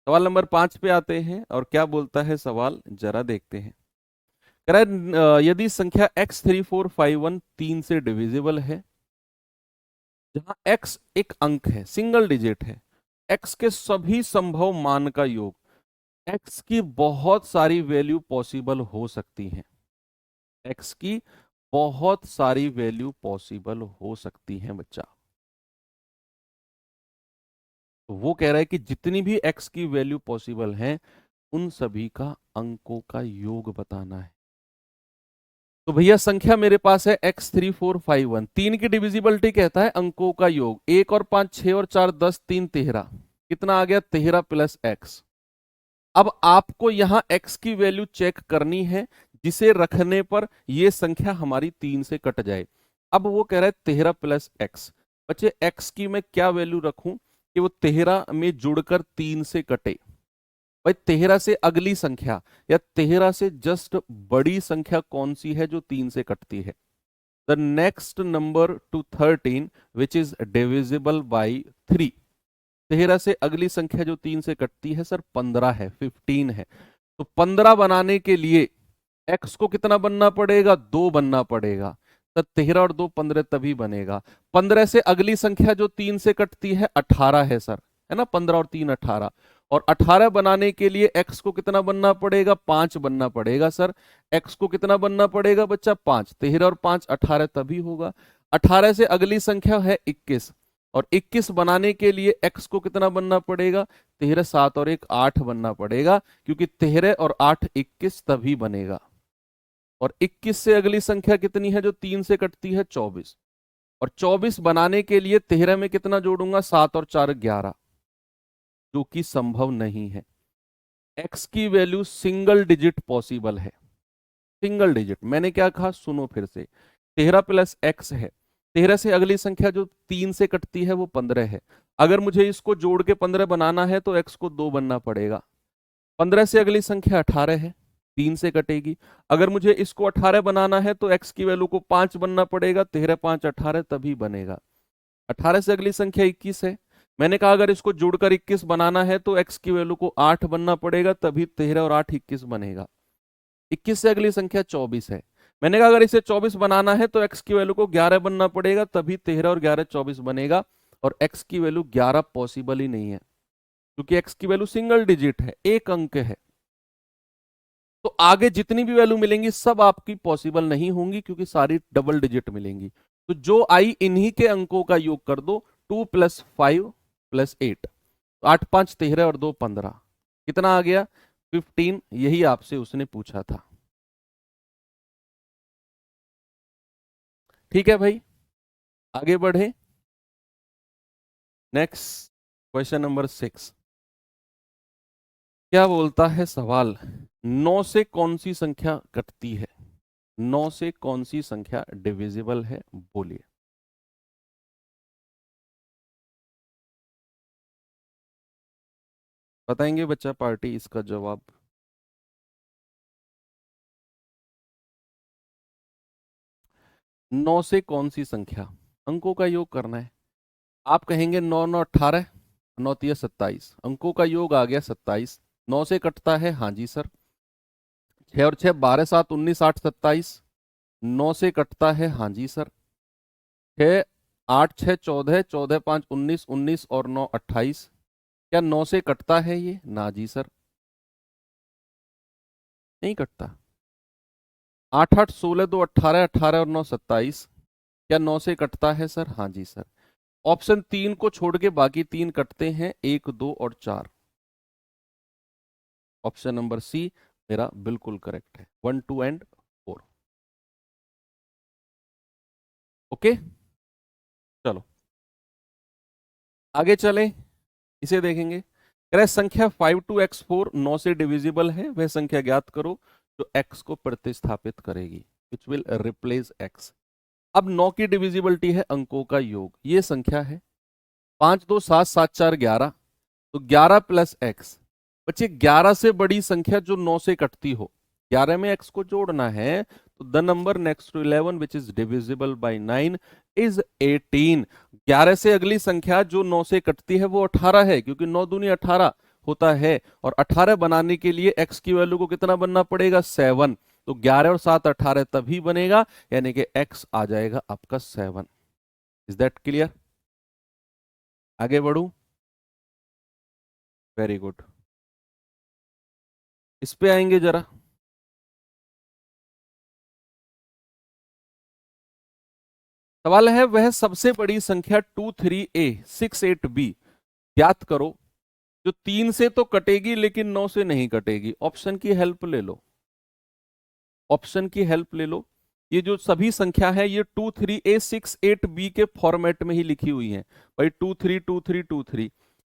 सवाल नंबर 5 पे आते हैं, और क्या बोलता है सवाल जरा देखते हैं। कह रहा है यदि संख्या x3451 3 से डिविजिबल है, जहां x एक अंक है, सिंगल डिजिट है, x के सभी संभव मान का योग। x की बहुत सारी वैल्यू पॉसिबल हो सकती हैं, x की बहुत सारी वैल्यू पॉसिबल हो सकती हैं बच्चा। तो वो कह रहा है कि जितनी भी x की वैल्यू पॉसिबल हैं, उन सभी का अंकों का योग बताना है। तो भैया संख्या मेरे पास है x3451, 3 की डिविजिबिलिटी कहता है अंकों का योग। 1 और 5 6 और 4 10, 3 13, कितना आ गया? 13 प्लस x। अब आपको यहां x की वैल्यू चेक करनी है, जिसे रखने पर यह संख्या हमारी 3 से कट जाए। अब वो कह रहा है 13 प्लस x। बच्चे x की मैं क्या वैल्यू रखूं कि वो 13 में जुड़कर 3 से कटे? भाई 13 से अगली संख्या या 13 से जस्ट बड़ी संख्या कौन सी है जो 3 से कटती है? The next number two 13 which is divisible by 3। 13 से अगली संख्या जो 3 से कटती है सर 15 है, 15 है। तो 15 बनाने के लिए x को कितना बनना पड़ेगा? 2 बनना पड़ेगा। तो 13 और 2 15 तभी बनेगा। 15 से अगली संख्या जो 3 से कटती है 18 है सर, है ना? 15 और 3 18। और 18 बनाने के लिए x को कितना बनना पड़ेगा? 5 बनना पड़ेगा सर। x को कितना बनना पड़ेगा बच्चा? 5। 13 और 5 18 तभी होगा। 18 से अगली संख्या है 21, और 21 बनाने के लिए x को कितना बनना पड़ेगा? 13 7 और 1 8 बनना पड़ेगा, क्योंकि 13 और 8 21 तभी बनेगा। और 21 से अगली संख्या कितनी है जो 3 से कटती है? 24। और 24 बनाने के लिए 13 में कितना जोड़ूंगा? 7 और 4 11, जो कि संभव नहीं है। x की वैल्यू सिंगल डिजिट पॉसिबल है, सिंगल डिजिट। मैंने क्या कहा सुनो फिर से, 13 प्लस x है। 13 से अगली संख्या जो 3 से कटती है वो 15 है। अगर मुझे इसको जोड़ के 15 बनाना है तो x को 2 बनना पड़ेगा। 15 से अगली संख्या 18 है, 3 से कटेगी। अगर मुझे इसको 18 बनाना है तो x की वैल्यू को 5 बनना पड़ेगा, 13 5 18 तभी बनेगा। 18 से अगली संख्या 21 है। मैंने कहा अगर इसको जोड़कर 21 बनाना है तो x की वैल्यू को 8 बनना पड़ेगा, तभी 13 और 8 21 बनेगा। 21 से अगली संख्या 24 है। मैंने कहा अगर इसे 24 बनाना है तो x की वैल्यू को 11 बनना पड़ेगा, तभी 13 और 11 24 बनेगा। और x की वैल्यू 11 पॉसिबल ही नहीं है, क्योंकि x की वैल्यू सिंगल डिजिट है, एक अंक है। तो आगे जितनी भी वैल्यू मिलेंगी सब आपकी पॉसिबल नहीं होंगी, क्योंकि सारी डबल डिजिट मिलेंगी। तो जो आई इन्हीं के अंकों का योग कर दो, 2 + 5 + 8, 8 5 13 और 2 15, कितना आ गया? 15। यही आपसे उसने पूछा था। ठीक है भाई, आगे बढ़े। Next question number 6। क्या बोलता है सवाल? 9 से कौन सी संख्या कटती है? 9 से कौन सी संख्या डिविजिबल है? बोलिए। बताएंगे बच्चा पार्टी इसका जवाब? 9 से कौन सी संख्या, अंकों का योग करना है। आप कहेंगे 9 9 18, 9 3 27, अंकों का योग आ गया 27। 9 से कटता है, हाँ जी सर। 6 और 6 12 7 19 8 27, 9 से कटता है, हाँ जी सर। 6 8 6 14, 14 5 19, 19 और 9 28। क्या 9 से कटता है ये? ना जी सर, नहीं कटता। 8 8 16 2 18, 18 और 9 27। क्या 9 से कटता है सर? हाँ जी सर। ऑप्शन 3 को छोड़ के बाकी 3 कटते हैं, 1 2 और 4। ऑप्शन नंबर सी मेरा बिल्कुल करेक्ट है, 1 2 एंड 4। ओके, चलो आगे चलें, इसे देखेंगे। कह रहे संख्या 5 2 x4 9 से डिविजिबल है, वह संख्या ज्ञात करो जो x को प्रतिस्थापित करेगी, विच विल रिप्लेस x। अब 9 की डिविजिबिलिटी है अंकों का योग, ये संख्या है 5 2 7 7 4 11, तो 11 + x। बच्चे 11 से बड़ी संख्या जो 9 से कटती हो, 11 में x को जोड़ना है, तो the number next to 11 which is divisible by 9 is 18। 11 से अगली संख्या जो 9 से कटती है वो 18 है, क्योंकि 9 दूनी 18 होता है, और 18 बनाने के लिए x की वैल्यू को कितना बनना पड़ेगा? 7। तो 11 और 7 18 तभी बनेगा, यानी कि x आ जाएगा आपका 7। Is that clear? आगे बढ़ू? Very good. इस पे आएंगे जरा। सवाल है वह सबसे बड़ी संख्या 23a 68b ज्ञात करो जो 3 से तो कटेगी लेकिन 9 से नहीं कटेगी। ऑप्शन की हेल्प ले लो, ऑप्शन की हेल्प ले लो। ये जो सभी संख्या है ये 23a 68b के फॉर्मेट में ही लिखी हुई है भाई, 23 23 23।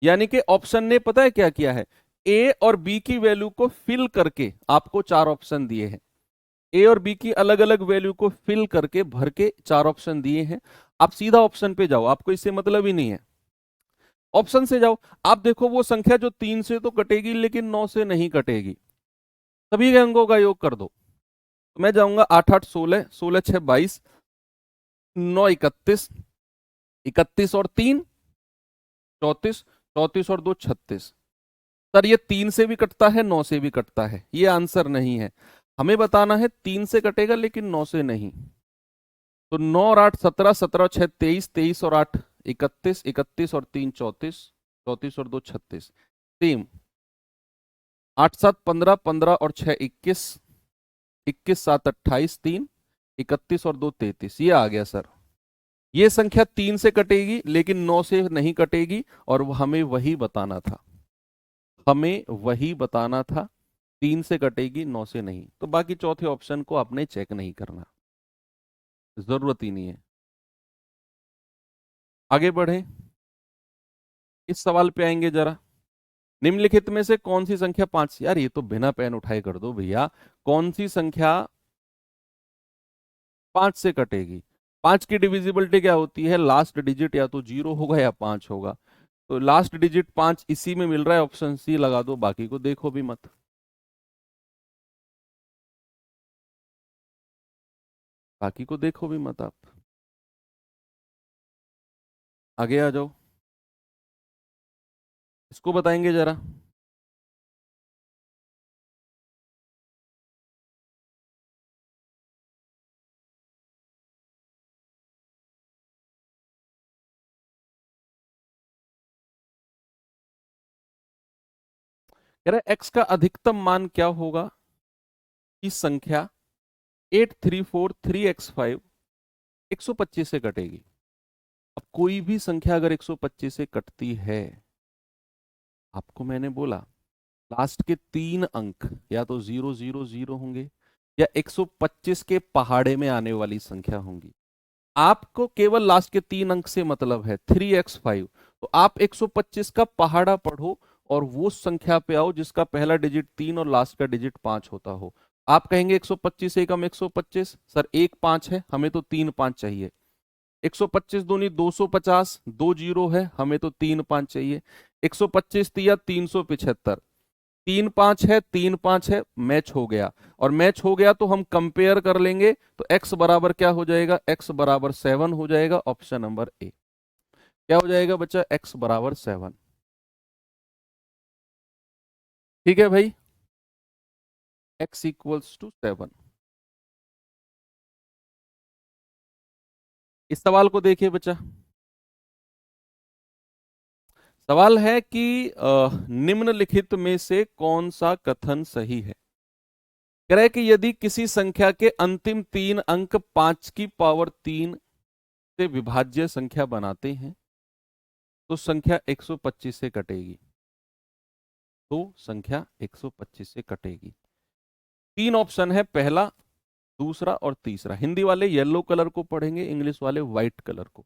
यानी कि ऑप्शन ने पता है क्या किया है, ए और बी की वैल्यू को फिल करके आपको 4 ऑप्शन दिए हैं। ए और बी की अलग अलग वैल्यू को फिल करके भर के 4 ऑप्शन दिए हैं। आप सीधा ऑप्शन पे जाओ, आपको इससे मतलब ही नहीं है, ऑप्शन से जाओ। आप देखो वो संख्या जो 3 से तो कटेगी लेकिन 9 से नहीं कटेगी, सभी के अंकों का योग कर दो। तो मैं जाऊंगा 8 8 16, 16 6 22, 9 31, 31 और 3 34, 34 और 2 36। सर ये 3 से भी कटता है 9 से भी कटता है, ये आंसर नहीं है। हमें बताना है 3 से कटेगा लेकिन 9 से नहीं। तो 9 और 8 17, 17 और 6 23, 23 और 8 31, 31 और 3 34, 34 और 2 36। सेम 8 7 15, 15 और 6 21, 21 7 28, 3 31 और 2 33। ये आ गया सर। ये संख्या 3 से कटेगी लेकिन 9 से नहीं कटेगी, और हमें वही बताना था, हमें वही बताना था। 3 से कटेगी 9 से नहीं, तो बाकी चौथे ऑप्शन को आपने चेक नहीं करना, जरूरत ही नहीं है। आगे बढ़े, इस सवाल पे आएंगे जरा। निम्नलिखित में से कौन सी संख्या 5, यार ये तो बिना पेन उठाए कर दो भैया, कौन सी संख्या 5 से कटेगी? 5 की डिविजिबिलिटी क्या होती है? लास्ट डिजिट या तो 0 होगा या 5 होगा। तो लास्ट डिजिट 5 इसी में मिल रहा है, ऑप्शन सी लगा दो, बाकी को देखो भी मत। बाकी को देखो भी मत आप, आगे आ जाओ, इसको बताएंगे जरा। कह रहे x का अधिकतम मान क्या होगा इस संख्या 8343x5 125 से कटेगी। अब कोई भी संख्या अगर 125 से कटती है, आपको मैंने बोला लास्ट के 3 अंक या तो 000 होंगे या 125 के पहाड़े में आने वाली संख्या होंगी। आपको केवल लास्ट के 3 अंक से मतलब है 3x5, तो आप 125 का पहाड़ा पढ़ो और वो संख्या पे आओ जिसका पहला डिजिट 3 और लास्ट का डिजिट 5 होता हो। आप कहेंगे 125 एकम 125, सर एक 5 है, हमें तो 3 5 चाहिए। 125 दूनी 250, 2 जीरो है, हमें तो 3 5 चाहिए। 125 तिया 375, 3 5 है, 3 5 है, मैच हो गया। और मैच हो गया तो हम कंपेयर कर लेंगे, तो x बराबर क्या हो जाएगा, x बराबर 7 हो जाएगा। ऑप्शन नंबर ए क्या हो जाएगा बच्चा, x बराबर 7। ठीक है भाई, x इक्वल्स टू 7। इस सवाल को देखिए बच्चा, सवाल है कि निम्नलिखित में से कौन सा कथन सही है। कह रहा है कि यदि किसी संख्या के अंतिम 3 अंक 5 की पावर 3 से विभाज्य संख्या बनाते हैं तो संख्या 125 से कटेगी। तो संख्या 125 से कटेगी। 3 ऑप्शन है, पहला, दूसरा और तीसरा। हिंदी वाले येलो कलर को पढ़ेंगे, इंग्लिश वाले व्हाइट कलर को।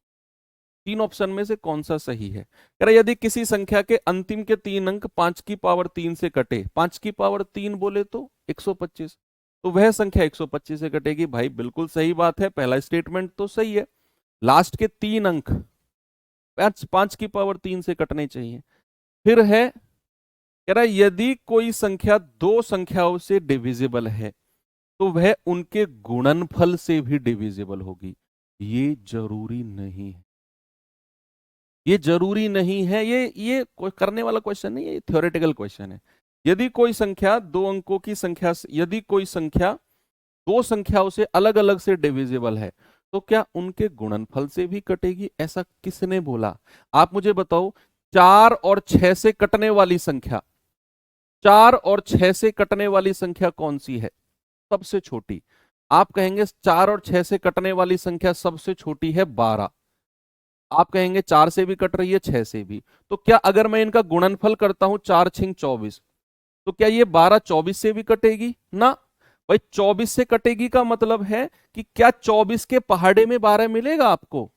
3 ऑप्शन में से कौन सा सही है। कह रहा यदि किसी संख्या के अंतिम के 3 अंक 5 की पावर 3 से कटे, 5 की पावर 3 बोले तो 125, तो वह संख्या 125 से कटेगी। भाई बिल्कुल सही बात है, पहला स्टेटमेंट तो सही है। लास्ट के 3 अंक 5 की पावर 3 से कटने चाहिए। फिर है, कह रहा है यदि कोई संख्या 2 संख्याओं से डिविजिबल है तो वह उनके गुणनफल से भी डिविजिबल होगी। ये जरूरी नहीं है, ये जरूरी नहीं है, ये कोई करने वाला क्वेश्चन नहीं है, ये थ्योरेटिकल क्वेश्चन है। यदि कोई संख्या 2 अंकों की संख्या से, यदि कोई संख्या 2 संख्याओं से अलग अलग से डिविजिबल है तो क्या उनके गुणनफल से भी कटेगी, ऐसा किसने बोला। आप मुझे बताओ, 4 और 6 से कटने वाली संख्या, 4 और 6 से कटने वाली संख्या कौन सी है, सबसे छोटी। आप कहेंगे 4 और 6 से कटने वाली संख्या सबसे छोटी है 12। आप कहेंगे 4 से भी कट रही है, 6 से भी। तो क्या अगर मैं इनका गुणनफल करता हूं 4 छिंग 24, तो क्या ये 12 24 से भी कटेगी ना। भाई 24 से कटेगी का मतलब है कि क्या 24 के पहाड़े में 12 मिलेगा आपको।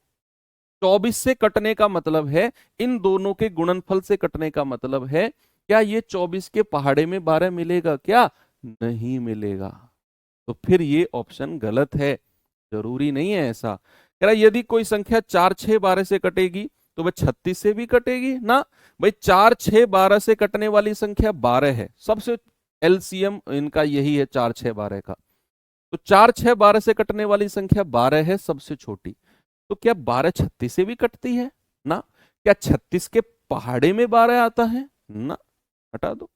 24 से कटने का मतलब है, इन दोनों के गुणनफल से कटने का मतलब है, क्या ये 24 के पहाड़े में 12 मिलेगा, क्या नहीं मिलेगा। तो फिर ये ऑप्शन गलत है, जरूरी नहीं है ऐसा। कह रहा है यदि कोई संख्या 4 6 12 से कटेगी तो वह 36 से भी कटेगी ना। भाई 4 6 12 से कटने वाली संख्या 12 है, सबसे एलसीएम इनका यही है 4 6 12 का। तो 4 6 12 से कटने वाली संख्या 12 है, सबसे छोटी। तो क्या 12 36 से भी कटती है ना। क्या 36 के पहाड़े में 12 आता है ना। हटा दो,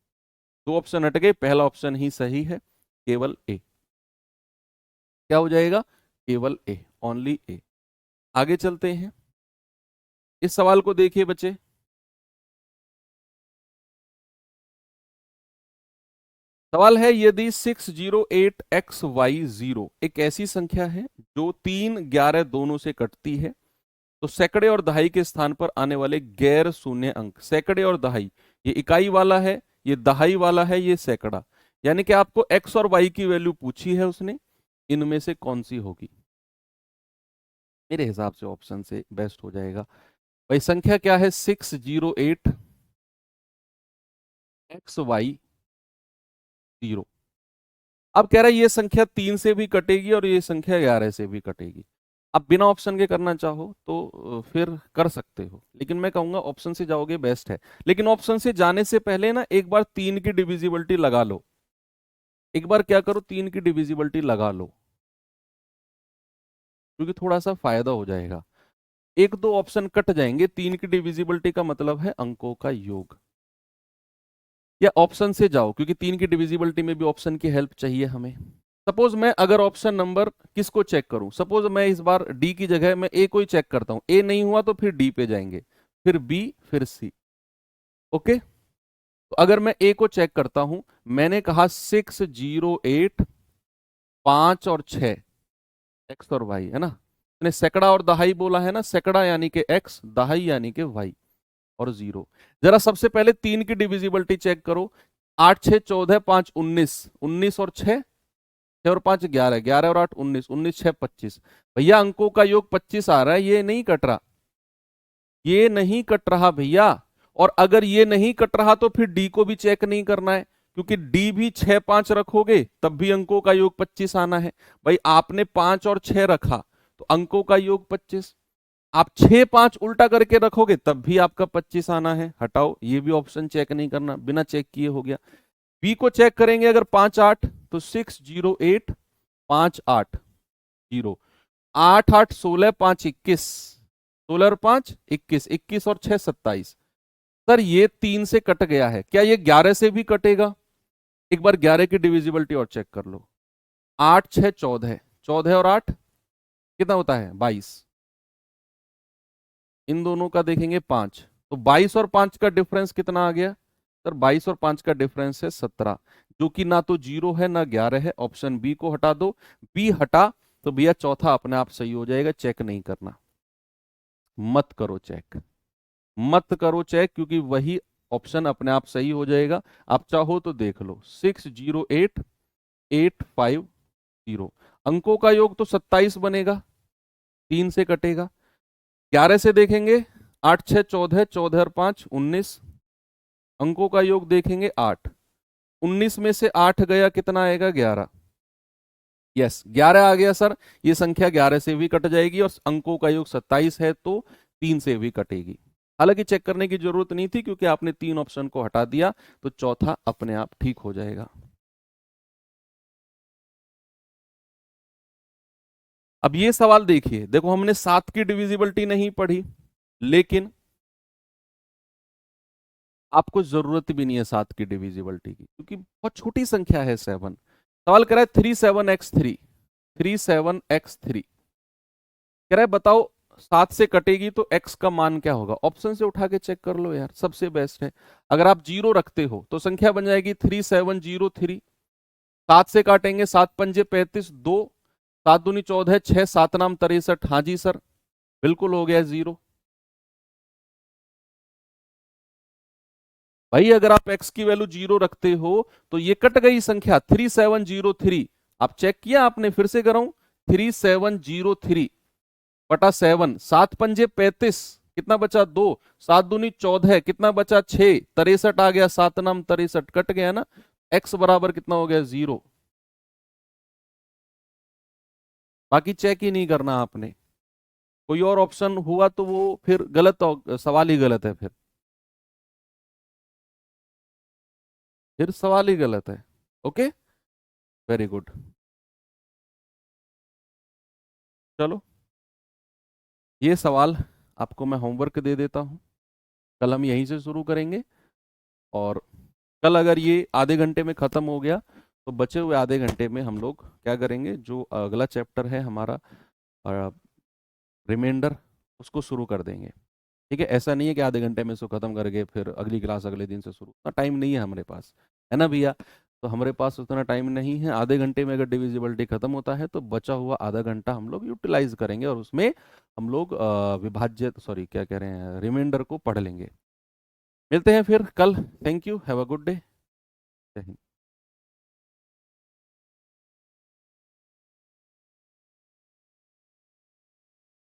2 ऑप्शन हट गए, पहला ऑप्शन ही सही है, केवल ए। क्या हो जाएगा, केवल ए, ओनली ए। आगे चलते हैं, इस सवाल को देखिए बच्चे। सवाल है यदि 608xy0 एक ऐसी संख्या है जो 3 11 दोनों से कटती है तो सैकड़े और दहाई के स्थान पर आने वाले गैर शून्य अंक, सैकड़े और दहाई, ये इकाई वाला है, ये दहाई वाला है, ये सैकड़ा, यानी कि आपको x और y की वैल्यू पूछी है उसने, इनमें से कौन सी होगी। मेरे हिसाब से ऑप्शन से बेस्ट हो जाएगा। भाई संख्या क्या है, 608xy0। अब कह रहा है ये संख्या 3 से भी कटेगी और ये संख्या 11 से भी कटेगी। अब बिना ऑप्शन के करना चाहो तो फिर कर सकते हो, लेकिन मैं कहूंगा ऑप्शन से जाओगे बेस्ट है। लेकिन ऑप्शन से जाने से पहले ना एक बार 3 की डिविजिबिलिटी लगा लो, एक बार क्या करो 3 की डिविजिबिलिटी लगा लो। क्योंकि थोड़ा सा फायदा हो जाएगा। एक दो ऑप्शन कट जाएंगे, 3 की डिविजिबिलिटी का मतलब है अंकों का योग। या ऑप्शन से जाओ, क्योंकि 3 की डिविजिबिलिटी में भी ऑप्शन की हेल्प चाहिए हमें। सपोज मैं अगर ऑप्शन नंबर किसको चेक करूं, सपोज मैं इस बार डी की जगह मैं ए को ही चेक करता हूं, ए नहीं हुआ तो फिर डी पे जाएंगे, फिर बी, फिर सी। ओके, तो अगर मैं ए को चेक करता हूं, मैंने कहा 608, 5 और 6, एक्स और वाई है ना। मैंने सैकड़ा और दहाई बोला है ना, सैकड़ा यानी कि एक्स, दहाई यानी कि वाई, और 0। जरा सबसे पहले 3 की डिविजिबिलिटी चेक करो। 8 6 14, 5 19, 19 और 6, 6 और 5 11, 11 और 8 19, 19 6 25। भैया अंकों का योग 25 आ रहा है, ये नहीं कट रहा, ये नहीं कट रहा भैया। और अगर ये नहीं कट रहा तो फिर डी को भी चेक नहीं करना है, क्योंकि डी भी 6 5 रखोगे तब भी अंकों का योग 25 आना है। भाई आपने 5 और 6 रखा तो अंकों का योग 25, आप 6 5 उल्टा करके रखोगे तब भी आपका 25 आना है। हटाओ, ये भी ऑप्शन चेक नहीं करना, बिना चेक किए हो गया। बी को चेक करेंगे, अगर 5 8 तो 608, 5 8 0, 8 8 16, 5 21, 16 और 5 21, 21 और 6 27। सर ये 3 से कट गया है, क्या ये 11 से भी कटेगा? एक बार 11 की डिविजिबिलिटी और चेक कर लो। 8 6 14, 14 और 8 कितना होता है? 22। इन दोनों का देखेंगे 5, तो 22 और 5 का डिफरेंस कितना आ गया? सर 22 और 5 का डिफरेंस है 17, जो कि ना तो 0 है ना 11 है। ऑप्शन बी को हटा दो, बी हटा तो भैया चौथा अपने आप सही हो जाएगा, चेक नहीं करना। मत करो चेक, मत करो चेक, क्योंकि वही ऑप्शन अपने आप सही हो जाएगा। आप चाहो तो देख लो, 608 850। अंकों का योग तो 27 बनेगा, 3 से कटेगा। 11 से देखेंगे, 8 6 14, 14 और 5 19। अंकों का योग देखेंगे 8, 19 में से 8 गया, कितना आएगा? 11। यस 11 आ गया सर। ये संख्या 11 से भी कट जाएगी, और अंकों का योग 27 है तो 3 से भी कटेगी। हालांकि चेक करने की जरूरत नहीं थी, क्योंकि आपने 3 ऑप्शन को हटा दिया, तो चौथा अपने आप ठीक हो जाएगा। अब ये सवाल देखिए, देखो हमने 7 की डिविजिबिलिटी नहीं पढ़ी, लेकिन आपको जरूरत भी नहीं है 7 की डिविजिबिलिटी की, क्योंकि बहुत छोटी संख्या है 7। सवाल कह रहा है 37x3, 37x3 कह रहा है बताओ 7 से कटेगी तो x का मान क्या होगा? ऑप्शन से उठा के चेक कर लो यार, सबसे बेस्ट है। अगर आप 0 रखते हो तो संख्या बन जाएगी 3703। 7 से काटेंगे, 7 पंजे 35, 2, 7 दूनी 14, 6 7 नाम 63। हाँ जी सर, बिल्कुल हो गया 0। भाई अगर आप x की वैल्यू 0 रखते हो तो ये कट गई संख्या 3703। आप चेक किया आपने? फिर से कराऊं, 3703 बटा 7, 7 पंजे 35, कितना बचा? 2, 7 दूनी 14, कितना बचा? 6, 63 आ गया, 7 नाम 63, कट गया ना। x बराबर कितना हो गया? 0। बाकी चेक ही नहीं करना आपने। कोई और ऑप्शन हुआ तो वो फिर गलत, सवाल ही गलत है, फिर सवाल ही गलत है। Okay, very good. चलो ये सवाल आपको मैं होमवर्क दे देता हूं, कल हम यहीं से शुरू करेंगे। और कल अगर ये आधे घंटे में खत्म हो गया तो बचे हुए आधे घंटे में हम लोग क्या करेंगे, जो अगला चैप्टर है हमारा रिमाइंडर, उसको शुरू कर देंगे। ठीक है, ऐसा नहीं है कि आधे घंटे में इसको खत्म करके फिर अगली क्लास अगले दिन से शुरू, उतना टाइम नहीं है हमारे पास, है ना भैया? तो हमारे पास उतना टाइम नहीं है। आधे घंटे में अगर डिविजिबिलिटी खत्म होता है तो बचा हुआ आधा घंटा हम लोग यूटिलाइज करेंगे, और उसमें हम लोग विभाज्य, सॉरी क्या कह रहे हैं, रिमाइंडर को पढ़ लेंगे। मिलते हैं फिर कल। Thank you, have a good day. जय हिंद।